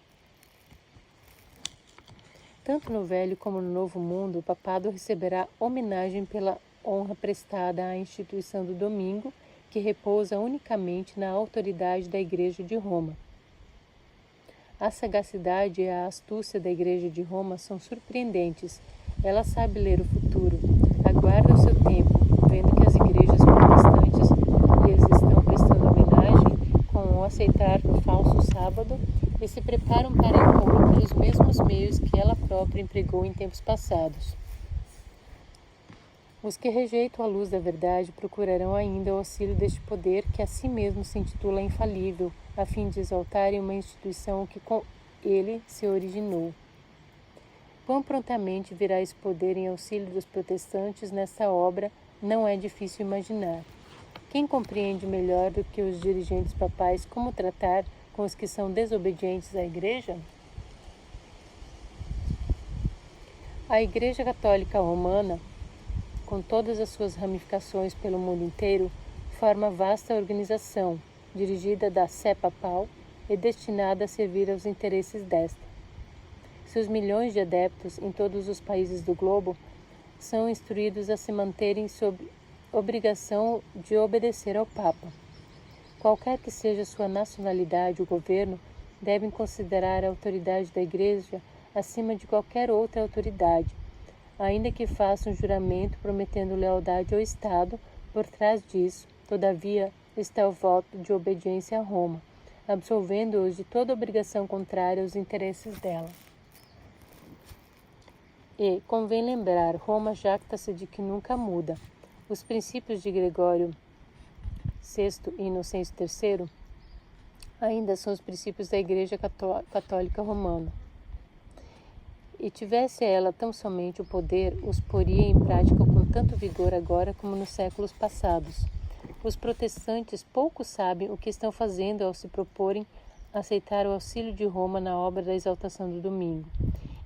Tanto no Velho como no Novo Mundo, o papado receberá homenagem pela honra prestada à instituição do domingo, que repousa unicamente na autoridade da Igreja de Roma. A sagacidade e a astúcia da Igreja de Roma são surpreendentes. Ela sabe ler o futuro, aguarda o seu tempo, vendo que as igrejas protestantes lhes estão prestando homenagem com o aceitar do falso sábado e se preparam para impor pelos mesmos meios que ela própria empregou em tempos passados. Os que rejeitam a luz da verdade procurarão ainda o auxílio deste poder que a si mesmo se intitula infalível, a fim de exaltarem uma instituição que com ele se originou. Quão prontamente virá esse poder em auxílio dos protestantes nesta obra, não é difícil imaginar. Quem compreende melhor do que os dirigentes papais como tratar com os que são desobedientes à Igreja? A Igreja Católica Romana, com todas as suas ramificações pelo mundo inteiro, forma vasta organização, dirigida da Sé Papal e destinada a servir aos interesses desta. Seus milhões de adeptos em todos os países do globo são instruídos a se manterem sob obrigação de obedecer ao Papa. Qualquer que seja sua nacionalidade ou governo, devem considerar a autoridade da Igreja acima de qualquer outra autoridade, ainda que façam um juramento prometendo lealdade ao Estado. Por trás disso, todavia, está o voto de obediência a Roma, absolvendo-os de toda obrigação contrária aos interesses dela. E, convém lembrar, Roma jacta-se de que nunca muda. Os princípios de Gregório VI e Inocêncio III ainda são os princípios da Igreja Católica Romana. E tivesse ela tão somente o poder, os poria em prática com tanto vigor agora como nos séculos passados. Os protestantes pouco sabem o que estão fazendo ao se proporem aceitar o auxílio de Roma na obra da exaltação do domingo.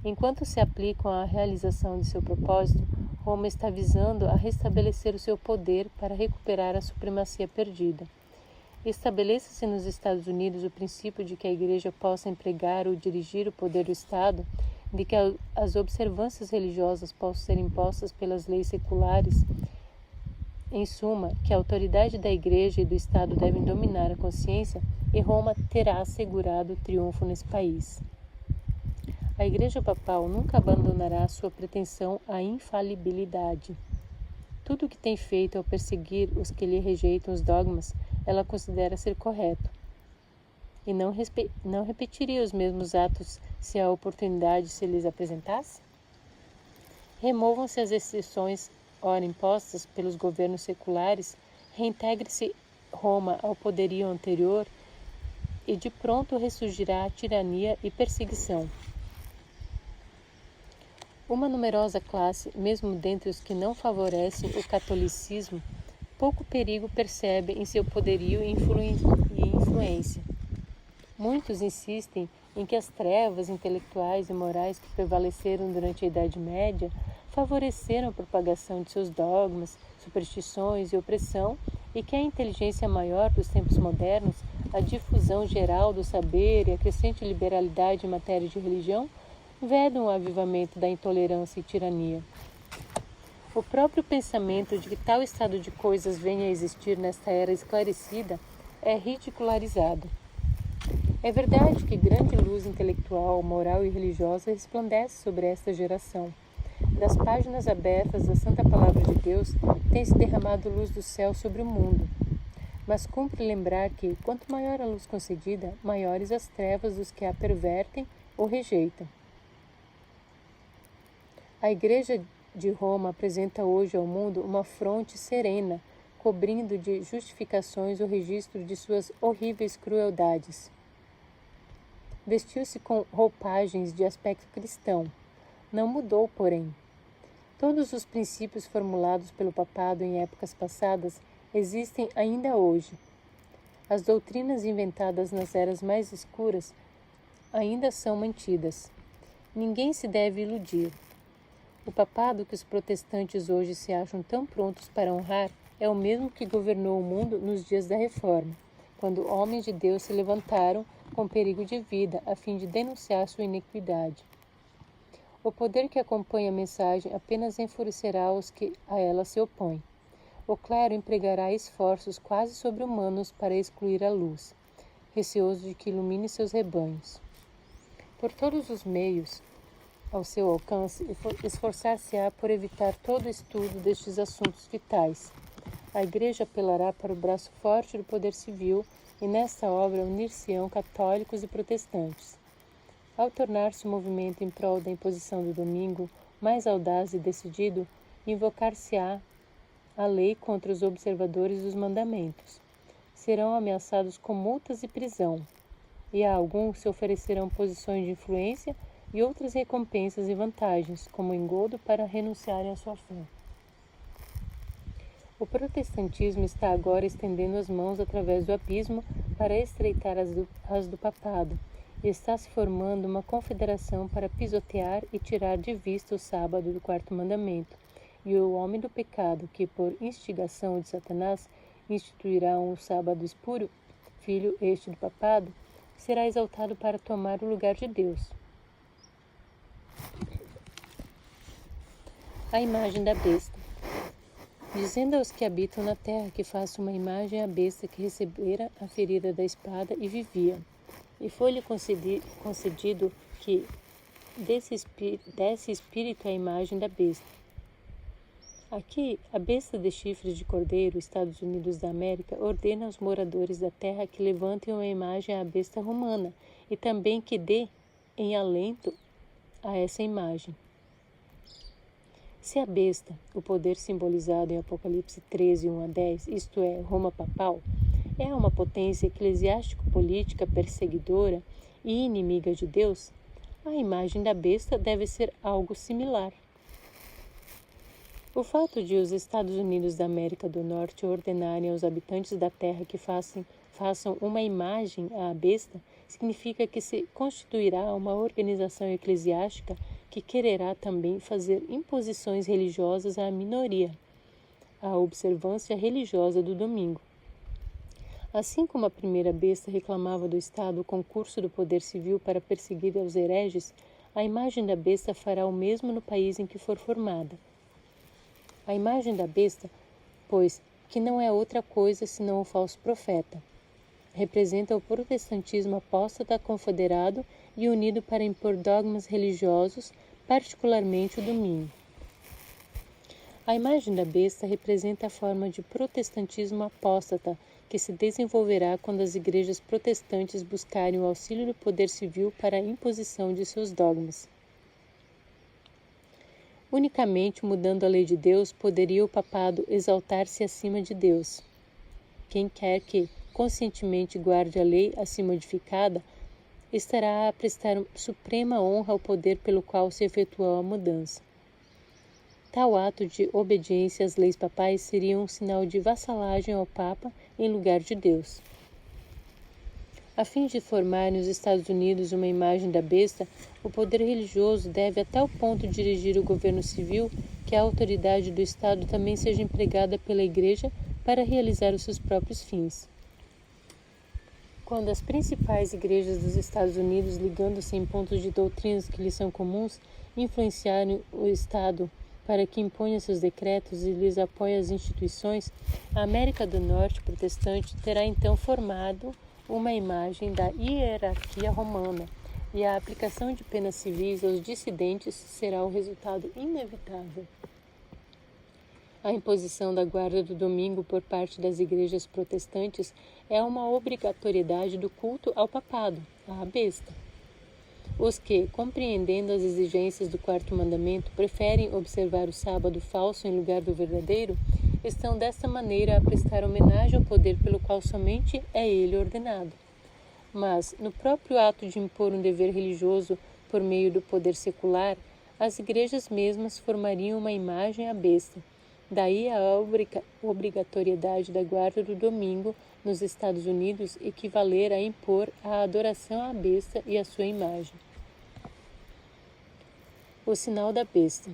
Enquanto se aplicam à realização de seu propósito, Roma está visando a restabelecer o seu poder para recuperar a supremacia perdida. Estabeleça-se nos Estados Unidos o princípio de que a Igreja possa empregar ou dirigir o poder do Estado, de que as observâncias religiosas possam ser impostas pelas leis seculares. Em suma, que a autoridade da Igreja e do Estado devem dominar a consciência, e Roma terá assegurado o triunfo nesse país. A Igreja Papal nunca abandonará sua pretensão à infalibilidade. Tudo o que tem feito ao perseguir os que lhe rejeitam os dogmas, ela considera ser correto. E não repetiria os mesmos atos se a oportunidade se lhes apresentasse? Removam-se as exceções ora impostas pelos governos seculares, reintegre-se Roma ao poderio anterior e de pronto ressurgirá a tirania e perseguição. Uma numerosa classe, mesmo dentre os que não favorecem o catolicismo, pouco perigo percebe em seu poderio e influência. Muitos insistem em que as trevas intelectuais e morais que prevaleceram durante a Idade Média favoreceram a propagação de seus dogmas, superstições e opressão, e que a inteligência maior dos tempos modernos, a difusão geral do saber e a crescente liberalidade em matéria de religião vedam o avivamento da intolerância e tirania. O próprio pensamento de que tal estado de coisas venha a existir nesta era esclarecida é ridicularizado. É verdade que grande luz intelectual, moral e religiosa resplandece sobre esta geração. Das páginas abertas da Santa Palavra de Deus tem-se derramado luz do céu sobre o mundo. Mas cumpre lembrar que, quanto maior a luz concedida, maiores as trevas dos que a pervertem ou rejeitam. A Igreja de Roma apresenta hoje ao mundo uma fronte serena, cobrindo de justificações o registro de suas horríveis crueldades. Vestiu-se com roupagens de aspecto cristão. Não mudou, porém. Todos os princípios formulados pelo papado em épocas passadas existem ainda hoje. As doutrinas inventadas nas eras mais escuras ainda são mantidas. Ninguém se deve iludir. O papado que os protestantes hoje se acham tão prontos para honrar é o mesmo que governou o mundo nos dias da Reforma, quando homens de Deus se levantaram com perigo de vida a fim de denunciar sua iniquidade. O poder que acompanha a mensagem apenas enfurecerá os que a ela se opõem. O clero empregará esforços quase sobre-humanos para excluir a luz, receoso de que ilumine seus rebanhos. Por todos os meios ao seu alcance, esforçar-se-á por evitar todo estudo destes assuntos vitais. A Igreja apelará para o braço forte do poder civil e nesta obra unir-se-ão católicos e protestantes. Ao tornar-se o movimento em prol da imposição do domingo mais audaz e decidido, invocar-se-á a lei contra os observadores dos mandamentos. Serão ameaçados com multas e prisão, e a alguns se oferecerão posições de influência e outras recompensas e vantagens, como engodo para renunciarem à sua fé. O protestantismo está agora estendendo as mãos através do abismo para estreitar as do papado, e está se formando uma confederação para pisotear e tirar de vista o sábado do quarto mandamento, e o homem do pecado, que por instigação de Satanás instituirá um sábado espúrio, filho este do papado, será exaltado para tomar o lugar de Deus. A imagem da besta. Dizendo aos que habitam na terra que façam uma imagem à besta que recebera a ferida da espada e vivia. E foi-lhe concedido que desse espírito à imagem da besta. Aqui, a besta de chifres de cordeiro, Estados Unidos da América, ordena aos moradores da terra que levantem uma imagem à besta romana e também que dê em alento a essa imagem. Se a besta, o poder simbolizado em Apocalipse 13, 1-10, isto é, Roma papal, é uma potência eclesiástico-política perseguidora e inimiga de Deus, a imagem da besta deve ser algo similar. O fato de os Estados Unidos da América do Norte ordenarem aos habitantes da terra que façam uma imagem à besta significa que se constituirá uma organização eclesiástica que quererá também fazer imposições religiosas à minoria, a observância religiosa do domingo. Assim como a primeira besta reclamava do Estado o concurso do poder civil para perseguir aos hereges, a imagem da besta fará o mesmo no país em que for formada. A imagem da besta, pois, que não é outra coisa senão o falso profeta, representa o protestantismo apóstata confederado e unido para impor dogmas religiosos, particularmente o domingo. A imagem da besta representa a forma de protestantismo apóstata que se desenvolverá quando as igrejas protestantes buscarem o auxílio do poder civil para a imposição de seus dogmas. Unicamente mudando a lei de Deus poderia o papado exaltar-se acima de Deus. Quem quer que conscientemente guarde a lei assim modificada, estará a prestar suprema honra ao poder pelo qual se efetuou a mudança. Tal ato de obediência às leis papais seria um sinal de vassalagem ao Papa em lugar de Deus. A fim de formar nos Estados Unidos uma imagem da besta, o poder religioso deve a tal ponto dirigir o governo civil que a autoridade do Estado também seja empregada pela Igreja para realizar os seus próprios fins. Quando as principais igrejas dos Estados Unidos, ligando-se em pontos de doutrinas que lhes são comuns, influenciarem o Estado para que imponha seus decretos e lhes apoie as instituições, a América do Norte protestante terá então formado uma imagem da hierarquia romana, e a aplicação de penas civis aos dissidentes será o resultado inevitável. A imposição da guarda do domingo por parte das igrejas protestantes é uma obrigatoriedade do culto ao papado, à besta. Os que, compreendendo as exigências do quarto mandamento, preferem observar o sábado falso em lugar do verdadeiro, estão desta maneira a prestar homenagem ao poder pelo qual somente é ele ordenado. Mas, no próprio ato de impor um dever religioso por meio do poder secular, as igrejas mesmas formariam uma imagem à besta. Daí a obrigatoriedade da guarda do domingo nos Estados Unidos equivaler a impor a adoração à besta e à sua imagem. O sinal da besta.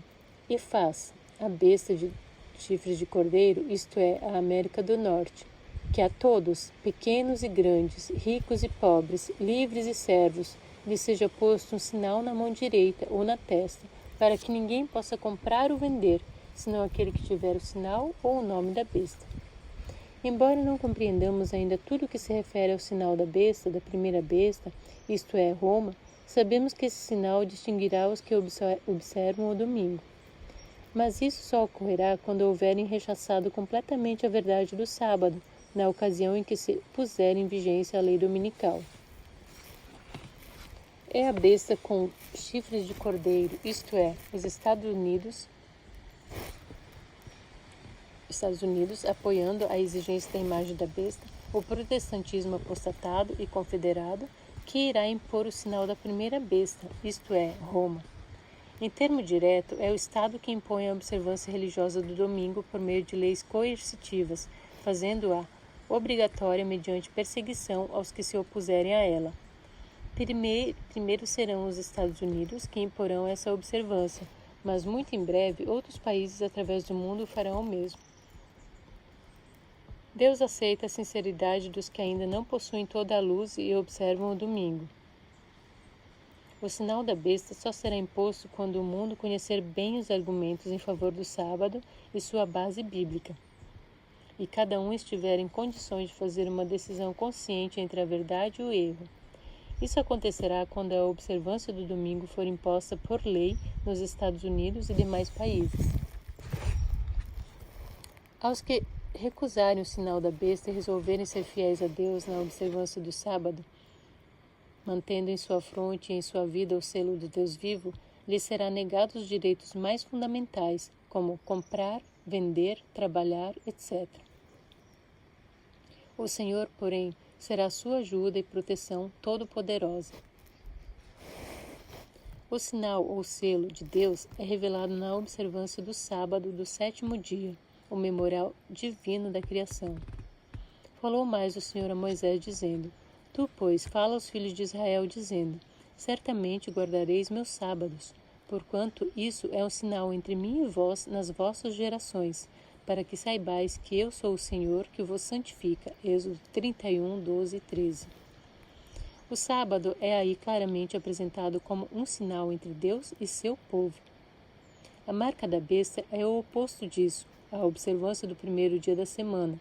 E faz a besta de chifres de cordeiro, isto é, a América do Norte, que a todos, pequenos e grandes, ricos e pobres, livres e servos, lhe seja posto um sinal na mão direita ou na testa, para que ninguém possa comprar ou vender, senão aquele que tiver o sinal ou o nome da besta. Embora não compreendamos ainda tudo o que se refere ao sinal da besta, da primeira besta, isto é, Roma, sabemos que esse sinal distinguirá os que observam o domingo. Mas isso só ocorrerá quando houverem rechaçado completamente a verdade do sábado, na ocasião em que se puser em vigência a lei dominical. É a besta com chifres de cordeiro, isto é, os Estados Unidos, apoiando a exigência da imagem da besta, o protestantismo apostatado e confederado, que irá impor o sinal da primeira besta, isto é, Roma. Em termo direto, é o Estado que impõe a observância religiosa do domingo por meio de leis coercitivas, fazendo-a obrigatória mediante perseguição aos que se opuserem a ela. Primeiro serão os Estados Unidos que imporão essa observância, mas muito em breve outros países através do mundo farão o mesmo. Deus aceita a sinceridade dos que ainda não possuem toda a luz e observam o domingo. O sinal da besta só será imposto quando o mundo conhecer bem os argumentos em favor do sábado e sua base bíblica, e cada um estiver em condições de fazer uma decisão consciente entre a verdade e o erro. Isso acontecerá quando a observância do domingo for imposta por lei nos Estados Unidos e demais países. Aos que recusarem o sinal da besta e resolverem ser fiéis a Deus na observância do sábado, mantendo em sua fronte e em sua vida o selo do Deus vivo, lhes será negado os direitos mais fundamentais, como comprar, vender, trabalhar, etc. O Senhor, porém, será sua ajuda e proteção todo-poderosa. O sinal ou selo de Deus é revelado na observância do sábado do sétimo dia, o memorial divino da criação. Falou mais o Senhor a Moisés, dizendo: Tu, pois, fala aos filhos de Israel, dizendo: Certamente guardareis meus sábados, porquanto isso é um sinal entre mim e vós nas vossas gerações, para que saibais que eu sou o Senhor que vos santifica. Êxodo 31, 12 e 13. O sábado é aí claramente apresentado como um sinal entre Deus e seu povo. A marca da besta é o oposto disso, a observância do primeiro dia da semana.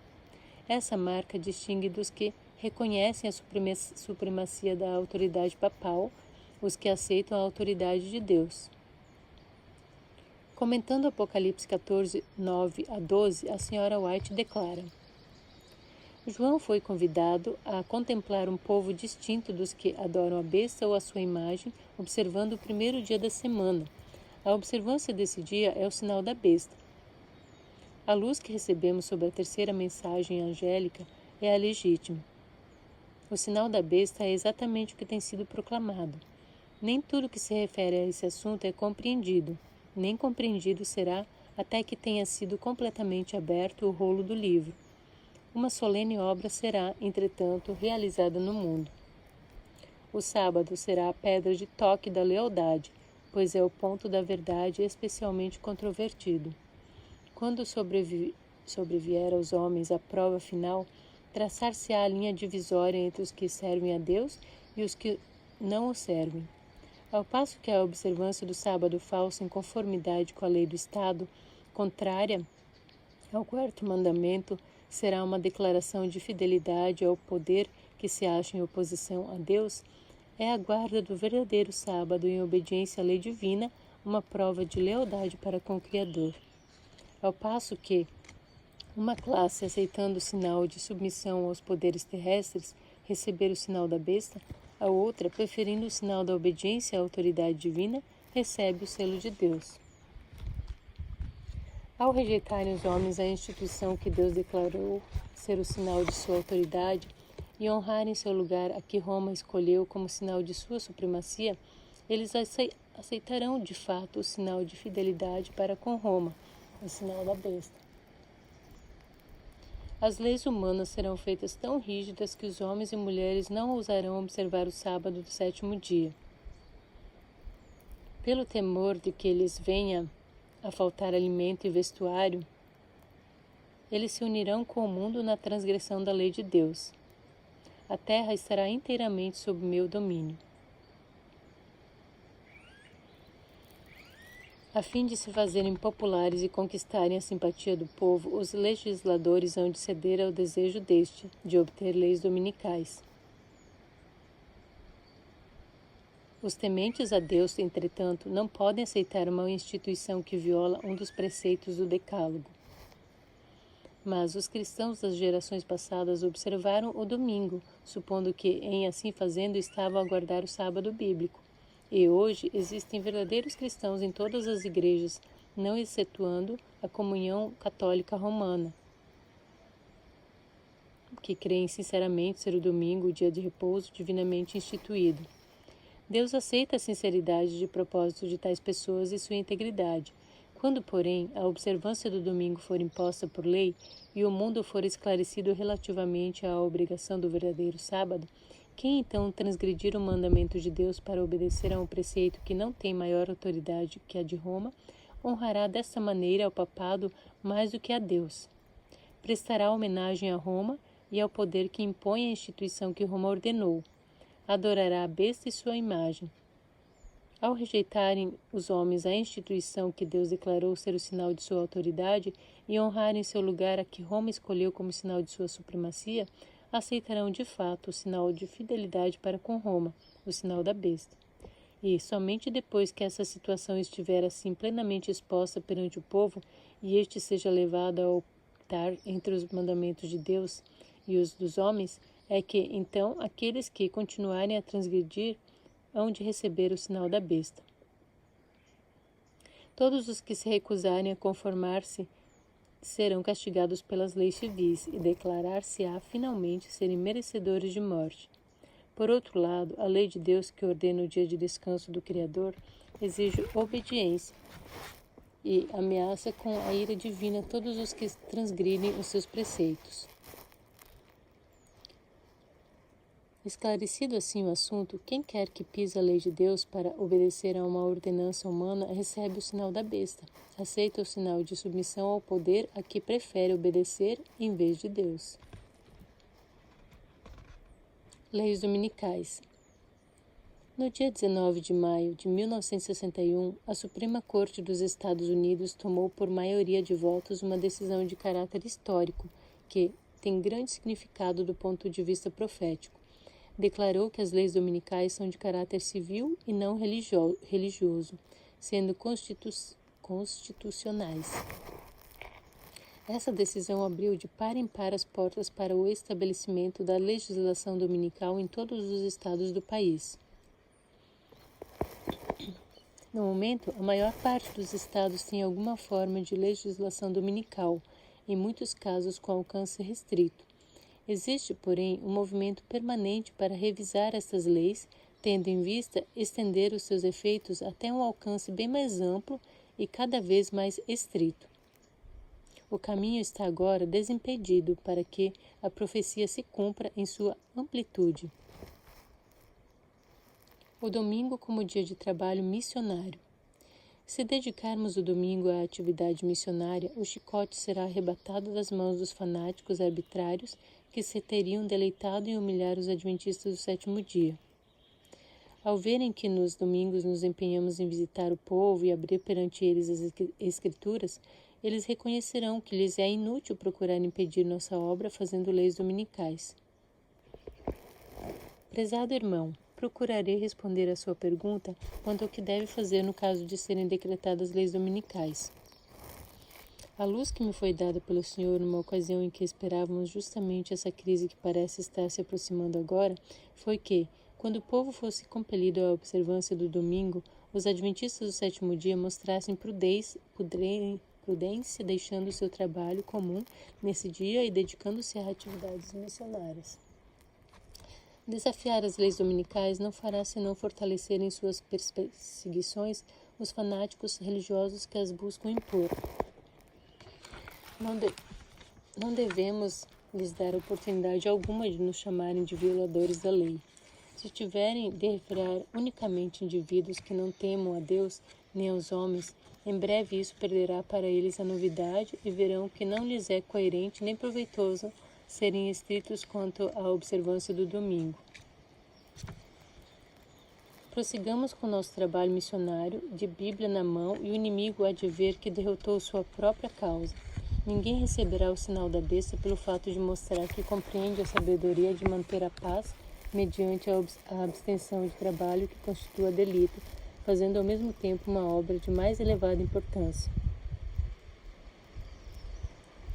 Essa marca distingue dos que reconhecem a supremacia da autoridade papal, os que aceitam a autoridade de Deus. Comentando Apocalipse 14, 9 a 12, a Sra. White declara: João foi convidado a contemplar um povo distinto dos que adoram a besta ou a sua imagem, observando o primeiro dia da semana, A observância desse dia é o sinal da besta. A luz que recebemos sobre a terceira mensagem angélica é a legítima. O sinal da besta é exatamente o que tem sido proclamado. Nem tudo que se refere a esse assunto é compreendido, nem compreendido será até que tenha sido completamente aberto o rolo do livro. Uma solene obra será, entretanto, realizada no mundo. O sábado será a pedra de toque da lealdade, pois é o ponto da verdade especialmente controvertido. Quando sobrevier aos homens a prova final, traçar-se-á a linha divisória entre os que servem a Deus e os que não o servem. Ao passo que a observância do sábado falso em conformidade com a lei do Estado, contrária ao quarto mandamento, será uma declaração de fidelidade ao poder que se acha em oposição a Deus, é a guarda do verdadeiro sábado em obediência à lei divina, uma prova de lealdade para com o Criador. Ao passo que uma classe, aceitando o sinal de submissão aos poderes terrestres, receber o sinal da besta, a outra, preferindo o sinal da obediência à autoridade divina, recebe o selo de Deus. Ao rejeitarem os homens a instituição que Deus declarou ser o sinal de sua autoridade e honrarem seu lugar a que Roma escolheu como sinal de sua supremacia, eles aceitarão de fato o sinal de fidelidade para com Roma, o sinal da besta. As leis humanas serão feitas tão rígidas que os homens e mulheres não ousarão observar o sábado do sétimo dia. Pelo temor de que lhes venha a faltar alimento e vestuário, eles se unirão com o mundo na transgressão da lei de Deus. A terra estará inteiramente sob meu domínio. A fim de se fazerem populares e conquistarem a simpatia do povo, os legisladores hão de ceder ao desejo deste, de obter leis dominicais. Os tementes a Deus, entretanto, não podem aceitar uma instituição que viola um dos preceitos do Decálogo. Mas os cristãos das gerações passadas observaram o domingo, supondo que, em assim fazendo, estavam a guardar o sábado bíblico. E hoje existem verdadeiros cristãos em todas as igrejas, não excetuando a comunhão católica romana, que creem sinceramente ser o domingo o dia de repouso divinamente instituído. Deus aceita a sinceridade de propósito de tais pessoas e sua integridade. Quando, porém, a observância do domingo for imposta por lei e o mundo for esclarecido relativamente à obrigação do verdadeiro sábado, quem então transgredir o mandamento de Deus para obedecer a um preceito que não tem maior autoridade que a de Roma, honrará desta maneira ao papado mais do que a Deus. Prestará homenagem a Roma e ao poder que impõe a instituição que Roma ordenou. Adorará a besta e sua imagem. Ao rejeitarem os homens a instituição que Deus declarou ser o sinal de sua autoridade e honrarem seu lugar a que Roma escolheu como sinal de sua supremacia, aceitarão de fato o sinal de fidelidade para com Roma, o sinal da besta. E, somente depois que essa situação estiver assim plenamente exposta perante o povo e este seja levado a optar entre os mandamentos de Deus e os dos homens, é que, então, aqueles que continuarem a transgredir hão de receber o sinal da besta. Todos os que se recusarem a conformar-se serão castigados pelas leis civis e declarar-se-á finalmente serem merecedores de morte. Por outro lado, a lei de Deus que ordena o dia de descanso do Criador exige obediência e ameaça com a ira divina todos os que transgridem os seus preceitos. Esclarecido assim o assunto, quem quer que pise a lei de Deus para obedecer a uma ordenança humana recebe o sinal da besta, aceita o sinal de submissão ao poder a que prefere obedecer em vez de Deus. Leis dominicais. No dia 19 de maio de 1961, a Suprema Corte dos Estados Unidos tomou por maioria de votos uma decisão de caráter histórico que tem grande significado do ponto de vista profético. Declarou que as leis dominicais são de caráter civil e não religioso, sendo constitucionais. Essa decisão abriu de par em par as portas para o estabelecimento da legislação dominical em todos os estados do país. No momento, a maior parte dos estados tem alguma forma de legislação dominical, em muitos casos com alcance restrito. Existe, porém, um movimento permanente para revisar essas leis, tendo em vista estender os seus efeitos até um alcance bem mais amplo e cada vez mais estrito. O caminho está agora desimpedido para que a profecia se cumpra em sua amplitude. O domingo como dia de trabalho missionário. Se dedicarmos o domingo à atividade missionária, o chicote será arrebatado das mãos dos fanáticos arbitrários que se teriam deleitado em humilhar os adventistas do sétimo dia. Ao verem que nos domingos nos empenhamos em visitar o povo e abrir perante eles as escrituras, eles reconhecerão que lhes é inútil procurar impedir nossa obra fazendo leis dominicais. Prezado irmão, procurarei responder à sua pergunta quanto ao que deve fazer no caso de serem decretadas leis dominicais. A luz que me foi dada pelo Senhor numa ocasião em que esperávamos justamente essa crise que parece estar se aproximando agora, foi que, quando o povo fosse compelido à observância do domingo, os adventistas do sétimo dia mostrassem prudência, deixando o seu trabalho comum nesse dia e dedicando-se a atividades missionárias. Desafiar as leis dominicais não fará senão fortalecer em suas perseguições os fanáticos religiosos que as buscam impor. Não devemos lhes dar oportunidade alguma de nos chamarem de violadores da lei. Se tiverem de refrear unicamente indivíduos que não temam a Deus nem aos homens, em breve isso perderá para eles a novidade e verão que não lhes é coerente nem proveitoso serem estritos quanto à observância do domingo. Prossigamos com nosso trabalho missionário, de Bíblia na mão, e o inimigo há de ver que derrotou sua própria causa. Ninguém receberá o sinal da besta pelo fato de mostrar que compreende a sabedoria de manter a paz mediante a abstenção de trabalho que constitua delito, fazendo ao mesmo tempo uma obra de mais elevada importância.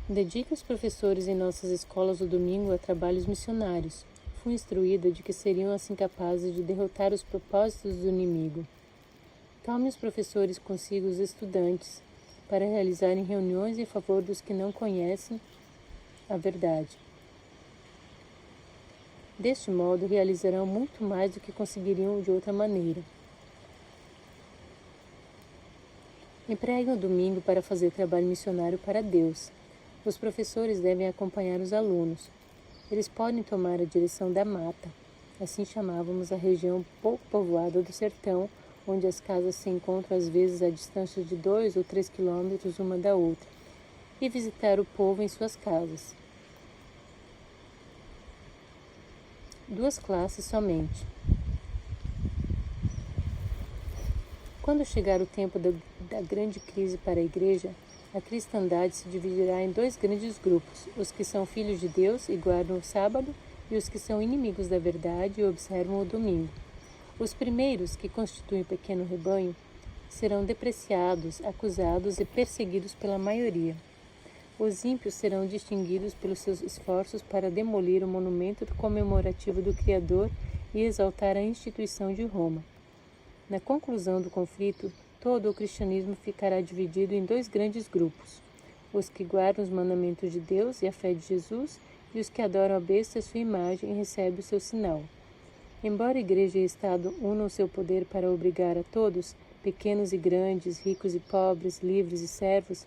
Dedique os professores em nossas escolas o domingo a trabalhos missionários. Fui instruída de que seriam assim capazes de derrotar os propósitos do inimigo. Tome os professores consigo os estudantes, para realizarem reuniões em favor dos que não conhecem a verdade. Deste modo, realizarão muito mais do que conseguiriam de outra maneira. Empreguem o domingo para fazer trabalho missionário para Deus. Os professores devem acompanhar os alunos. Eles podem tomar a direção da mata, assim chamávamos a região pouco povoada do sertão, onde as casas se encontram às vezes a distância de 2 ou 3 quilômetros uma da outra, e visitar o povo em suas casas. 2 classes somente. Quando chegar o tempo da grande crise para a Igreja, a cristandade se dividirá em 2 grandes grupos, os que são filhos de Deus e guardam o sábado, e os que são inimigos da verdade e observam o domingo. Os primeiros, que constituem o pequeno rebanho, serão depreciados, acusados e perseguidos pela maioria. Os ímpios serão distinguidos pelos seus esforços para demolir o monumento comemorativo do Criador e exaltar a instituição de Roma. Na conclusão do conflito, todo o cristianismo ficará dividido em 2 grandes grupos: os que guardam os mandamentos de Deus e a fé de Jesus, e os que adoram a besta e a sua imagem e recebem o seu sinal. Embora a Igreja e o Estado unam o seu poder para obrigar a todos, pequenos e grandes, ricos e pobres, livres e servos,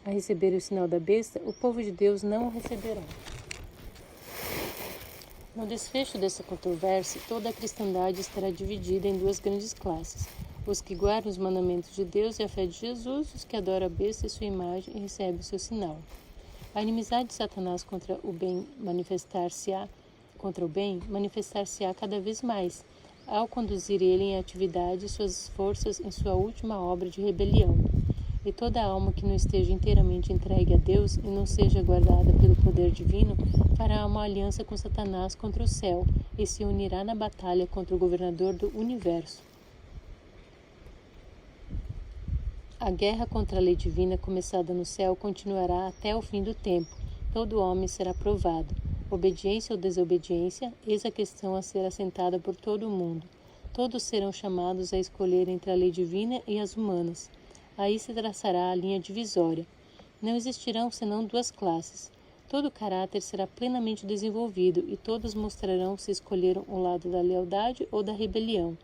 a receber o sinal da besta, o povo de Deus não o receberá. No desfecho dessa controvérsia, toda a cristandade estará dividida em 2 grandes classes: os que guardam os mandamentos de Deus e a fé de Jesus, os que adoram a besta e sua imagem e recebem o seu sinal. A inimizade de Satanás contra o bem manifestar-se-á cada vez mais, ao conduzir ele em atividade suas forças em sua última obra de rebelião. E toda alma que não esteja inteiramente entregue a Deus e não seja guardada pelo poder divino, fará uma aliança com Satanás contra o céu e se unirá na batalha contra o governador do universo. A guerra contra a lei divina começada no céu continuará até o fim do tempo. Todo homem será provado. Obediência ou desobediência, eis a questão a ser assentada por todo o mundo. Todos serão chamados a escolher entre a lei divina e as humanas. Aí se traçará a linha divisória. Não existirão senão duas classes. Todo o caráter será plenamente desenvolvido e todos mostrarão se escolheram o lado da lealdade ou da rebelião.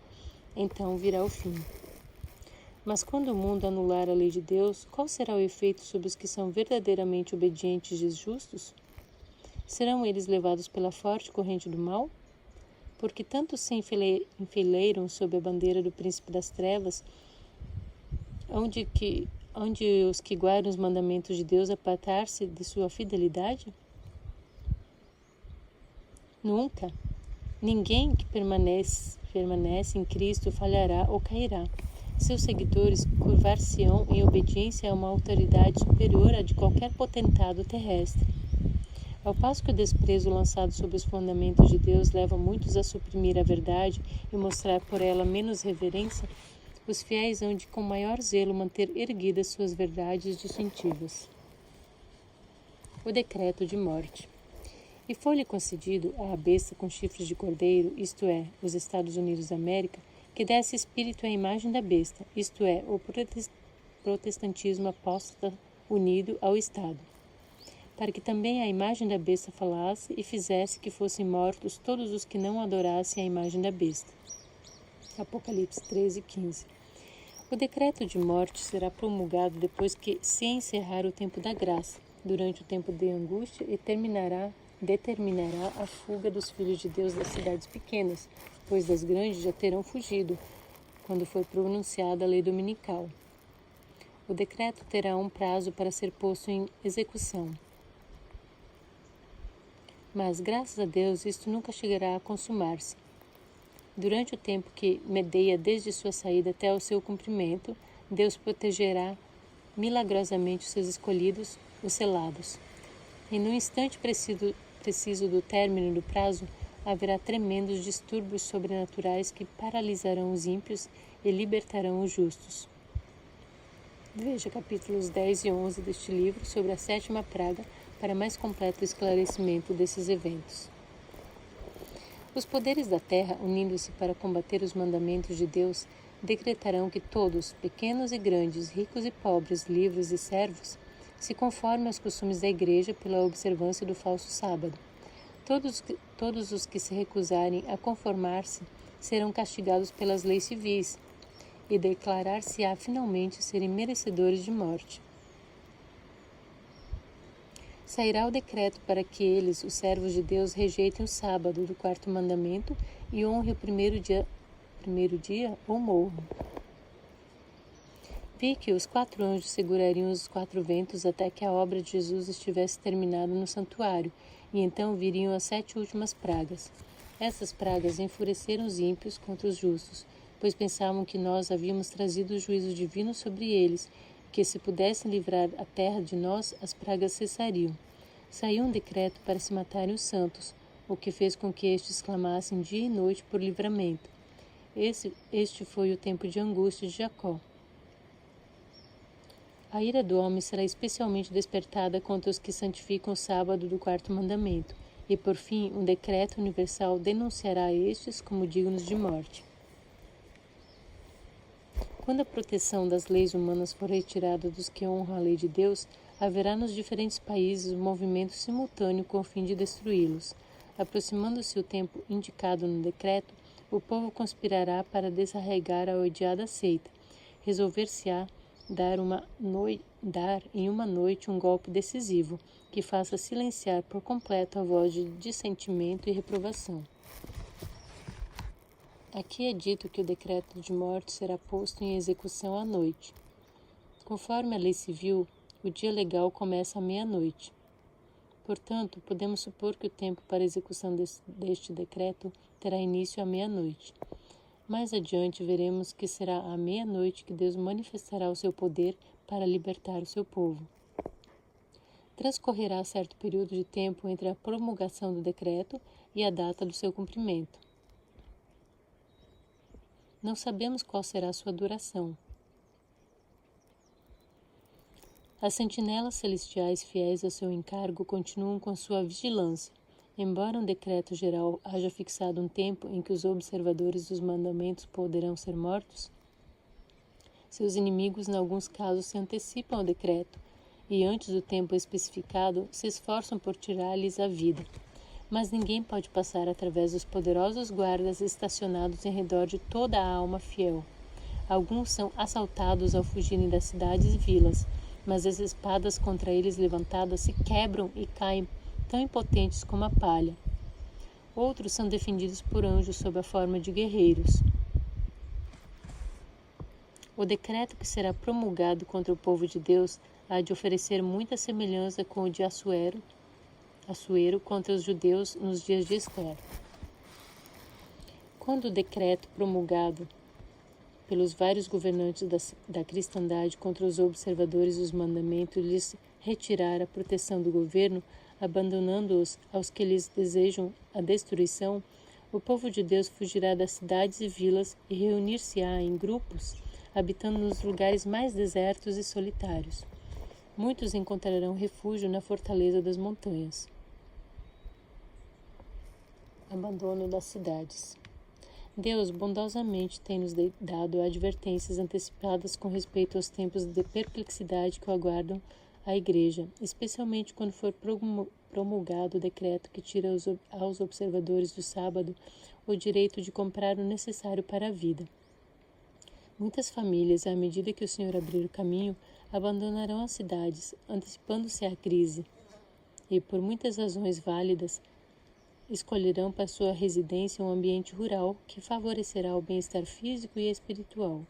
Então virá o fim. Mas quando o mundo anular a lei de Deus, qual será o efeito sobre os que são verdadeiramente obedientes e justos? Serão eles levados pela forte corrente do mal? Porque tanto se enfileiram sob a bandeira do príncipe das trevas, onde os que guardam os mandamentos de Deus apartar-se de sua fidelidade? Nunca. Ninguém que permanece em Cristo falhará ou cairá. Seus seguidores curvar-se-ão em obediência a uma autoridade superior à de qualquer potentado terrestre. Ao passo que o desprezo lançado sobre os fundamentos de Deus leva muitos a suprimir a verdade e mostrar por ela menos reverência, os fiéis hão de com maior zelo manter erguidas suas verdades distintivas. O decreto de morte. E foi-lhe concedido à besta com chifres de cordeiro, isto é, os Estados Unidos da América, que desse espírito à imagem da besta, isto é, o protestantismo apóstata unido ao Estado, para que também a imagem da besta falasse e fizesse que fossem mortos todos os que não adorassem a imagem da besta. Apocalipse 13:15. O decreto de morte será promulgado depois que se encerrar o tempo da graça, durante o tempo de angústia, e determinará a fuga dos filhos de Deus das cidades pequenas, pois das grandes já terão fugido, quando for pronunciada a lei dominical. O decreto terá um prazo para ser posto em execução. Mas, graças a Deus, isto nunca chegará a consumar-se. Durante o tempo que medeia desde sua saída até o seu cumprimento, Deus protegerá milagrosamente os seus escolhidos, os selados. E no instante preciso do término do prazo, haverá tremendos distúrbios sobrenaturais que paralisarão os ímpios e libertarão os justos. Veja capítulos 10 e 11 deste livro sobre a sétima praga para mais completo esclarecimento desses eventos. Os poderes da terra, unindo-se para combater os mandamentos de Deus, decretarão que todos, pequenos e grandes, ricos e pobres, livres e servos, se conformem aos costumes da Igreja pela observância do falso sábado. Todos os que se recusarem a conformar-se serão castigados pelas leis civis e declarar-se-á finalmente serem merecedores de morte. Sairá o decreto para que eles, os servos de Deus, rejeitem o sábado do quarto mandamento e honrem o primeiro dia ou morram. Vi que os 4 anjos segurariam os 4 ventos até que a obra de Jesus estivesse terminada no santuário, e então viriam as 7 últimas pragas. Essas pragas enfureceram os ímpios contra os justos, pois pensavam que nós havíamos trazido o juízo divino sobre eles, que se pudessem livrar a terra de nós, as pragas cessariam. Saiu um decreto para se matarem os santos, o que fez com que estes clamassem dia e noite por livramento. Este foi o tempo de angústia de Jacó. A ira do homem será especialmente despertada contra os que santificam o sábado do quarto mandamento, e por fim um decreto universal denunciará estes como dignos de morte. Quando a proteção das leis humanas for retirada dos que honram a lei de Deus, haverá nos diferentes países um movimento simultâneo com o fim de destruí-los. Aproximando-se o tempo indicado no decreto, o povo conspirará para desarraigar a odiada seita. Resolver-se-á dar em uma noite um golpe decisivo, que faça silenciar por completo a voz de dissentimento e reprovação. Aqui é dito que o decreto de morte será posto em execução à noite. Conforme a lei civil, o dia legal começa à meia-noite. Portanto, podemos supor que o tempo para a execução deste decreto terá início à meia-noite. Mais adiante veremos que será à meia-noite que Deus manifestará o seu poder para libertar o seu povo. Transcorrerá certo período de tempo entre a promulgação do decreto e a data do seu cumprimento. Não sabemos qual será sua duração. As sentinelas celestiais fiéis ao seu encargo continuam com sua vigilância, Embora um decreto geral haja fixado um tempo em que os observadores dos mandamentos poderão ser mortos, seus inimigos, em alguns casos, se antecipam ao decreto e, antes do tempo especificado, se esforçam por tirar-lhes a vida. Mas ninguém pode passar através dos poderosos guardas estacionados em redor de toda a alma fiel. Alguns são assaltados ao fugirem das cidades e vilas, mas as espadas contra eles levantadas se quebram e caem tão impotentes como a palha. Outros são defendidos por anjos sob a forma de guerreiros. O decreto que será promulgado contra o povo de Deus há de oferecer muita semelhança com o de Assuero contra os judeus nos dias de Esther. Quando o decreto promulgado pelos vários governantes da cristandade contra os observadores dos mandamentos lhes retirar a proteção do governo, abandonando-os aos que lhes desejam a destruição, o povo de Deus fugirá das cidades e vilas e reunir-se-á em grupos, habitando nos lugares mais desertos e solitários. Muitos encontrarão refúgio na fortaleza das montanhas. Abandono das cidades. Deus bondosamente tem nos dado advertências antecipadas com respeito aos tempos de perplexidade que o aguardam a Igreja, especialmente quando for promulgado o decreto que tira aos observadores do sábado o direito de comprar o necessário para a vida. Muitas famílias, à medida que o Senhor abrir o caminho, abandonarão as cidades, antecipando-se à crise, e, por muitas razões válidas, escolherão para sua residência um ambiente rural que favorecerá o bem-estar físico e espiritual.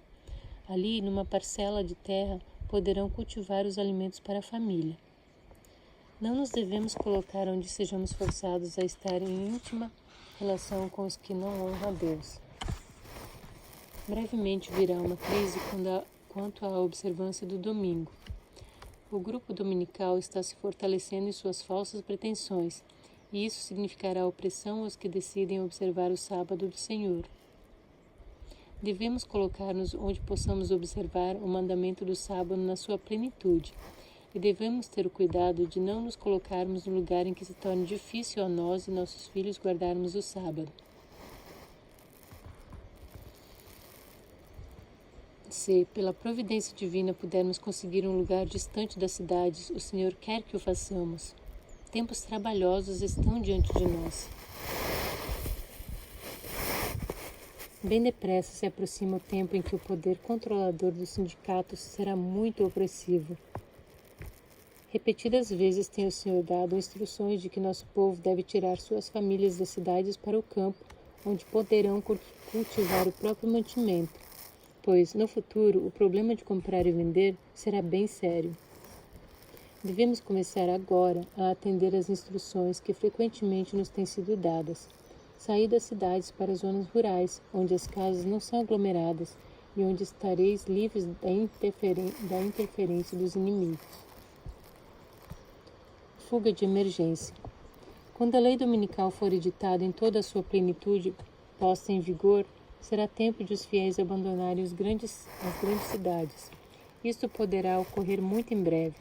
Ali, numa parcela de terra, poderão cultivar os alimentos para a família. Não nos devemos colocar onde sejamos forçados a estar em íntima relação com os que não honram a Deus. Brevemente virá uma crise quanto à observância do domingo. O grupo dominical está se fortalecendo em suas falsas pretensões, e isso significará opressão aos que decidem observar o sábado do Senhor. Devemos colocar-nos onde possamos observar o mandamento do sábado na sua plenitude, e devemos ter o cuidado de não nos colocarmos no lugar em que se torne difícil a nós e nossos filhos guardarmos o sábado. Se, pela providência divina, pudermos conseguir um lugar distante das cidades, o Senhor quer que o façamos. Tempos trabalhosos estão diante de nós. Bem depressa se aproxima o tempo em que o poder controlador dos sindicatos será muito opressivo. Repetidas vezes tem o Senhor dado instruções de que nosso povo deve tirar suas famílias das cidades para o campo, onde poderão cultivar o próprio mantimento, pois, no futuro, o problema de comprar e vender será bem sério. Devemos começar agora a atender às instruções que frequentemente nos têm sido dadas. Sair das cidades para zonas rurais, onde as casas não são aglomeradas e onde estareis livres da interferência dos inimigos. Fuga de emergência. Quando a lei dominical for editada em toda a sua plenitude, posta em vigor, será tempo de os fiéis abandonarem as grandes cidades. Isto poderá ocorrer muito em breve.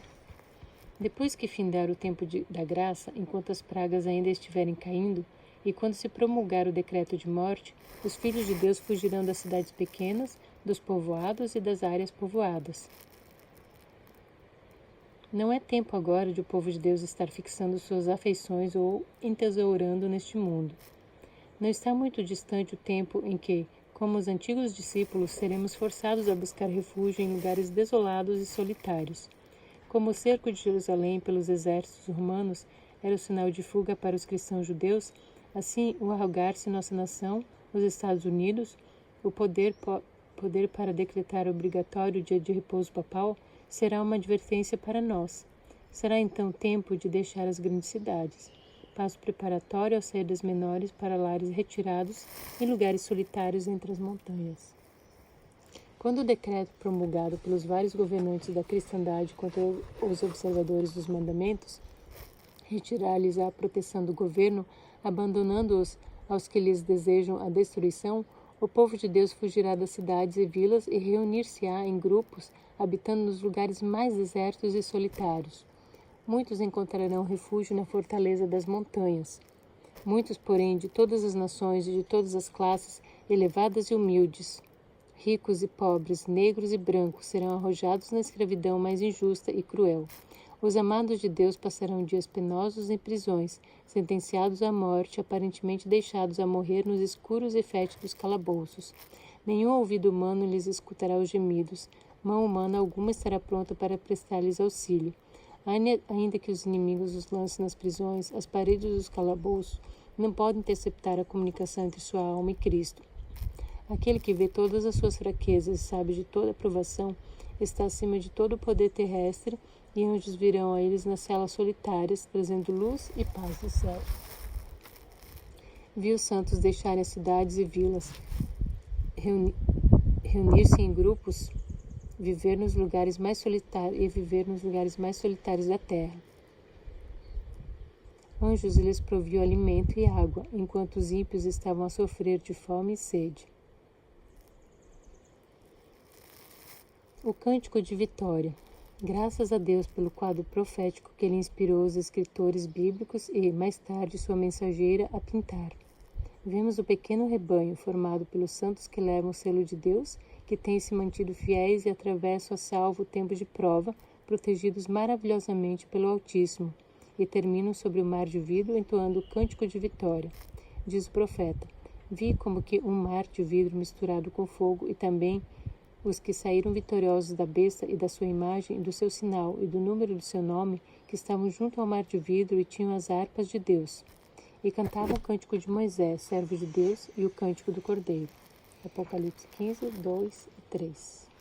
Depois que findar o tempo da graça, enquanto as pragas ainda estiverem caindo, e quando se promulgar o decreto de morte, os filhos de Deus fugirão das cidades pequenas, dos povoados e das áreas povoadas. Não é tempo agora de o povo de Deus estar fixando suas afeições ou entesourando neste mundo. Não está muito distante o tempo em que, como os antigos discípulos, seremos forçados a buscar refúgio em lugares desolados e solitários. Como o cerco de Jerusalém pelos exércitos romanos era o sinal de fuga para os cristãos judeus, assim o arrogar-se nossa nação, os Estados Unidos, o poder para decretar obrigatório o dia de repouso papal, será uma advertência para nós. Será então tempo de deixar as grandes cidades, passo preparatório ao sair das menores para lares retirados em lugares solitários entre as montanhas. Quando o decreto promulgado pelos vários governantes da cristandade contra os observadores dos mandamentos retirar-lhes a proteção do governo, abandonando-os aos que lhes desejam a destruição, o povo de Deus fugirá das cidades e vilas e reunir-se-á em grupos, habitando nos lugares mais desertos e solitários. Muitos encontrarão refúgio na fortaleza das montanhas. Muitos, porém, de todas as nações e de todas as classes, elevadas e humildes, ricos e pobres, negros e brancos, serão arrojados na escravidão mais injusta e cruel. Os amados de Deus passarão dias penosos em prisões, sentenciados à morte, aparentemente deixados a morrer nos escuros e fétidos calabouços. Nenhum ouvido humano lhes escutará os gemidos, mão humana alguma estará pronta para prestar-lhes auxílio. Ainda que os inimigos os lancem nas prisões, as paredes dos calabouços não podem interceptar a comunicação entre sua alma e Cristo. Aquele que vê todas as suas fraquezas e sabe de toda aprovação está acima de todo o poder terrestre, e anjos virão a eles nas celas solitárias, trazendo luz e paz do céu. Vi os santos deixarem as cidades e vilas, reunir-se em grupos, viver nos lugares mais solitários da terra. Anjos lhes proviam alimento e água, enquanto os ímpios estavam a sofrer de fome e sede. O Cântico de Vitória. Graças a Deus pelo quadro profético que ele inspirou os escritores bíblicos e, mais tarde, sua mensageira a pintar. Vemos o pequeno rebanho formado pelos santos que levam o selo de Deus, que têm se mantido fiéis e atravessam a salvo o tempo de prova, protegidos maravilhosamente pelo Altíssimo, e terminam sobre o mar de vidro entoando o Cântico de Vitória. Diz o profeta: vi como que um mar de vidro misturado com fogo, e também os que saíram vitoriosos da besta e da sua imagem, do seu sinal e do número do seu nome, que estavam junto ao mar de vidro e tinham as harpas de Deus. E cantavam o cântico de Moisés, servo de Deus, e o cântico do Cordeiro. Apocalipse 15, 2 e 3.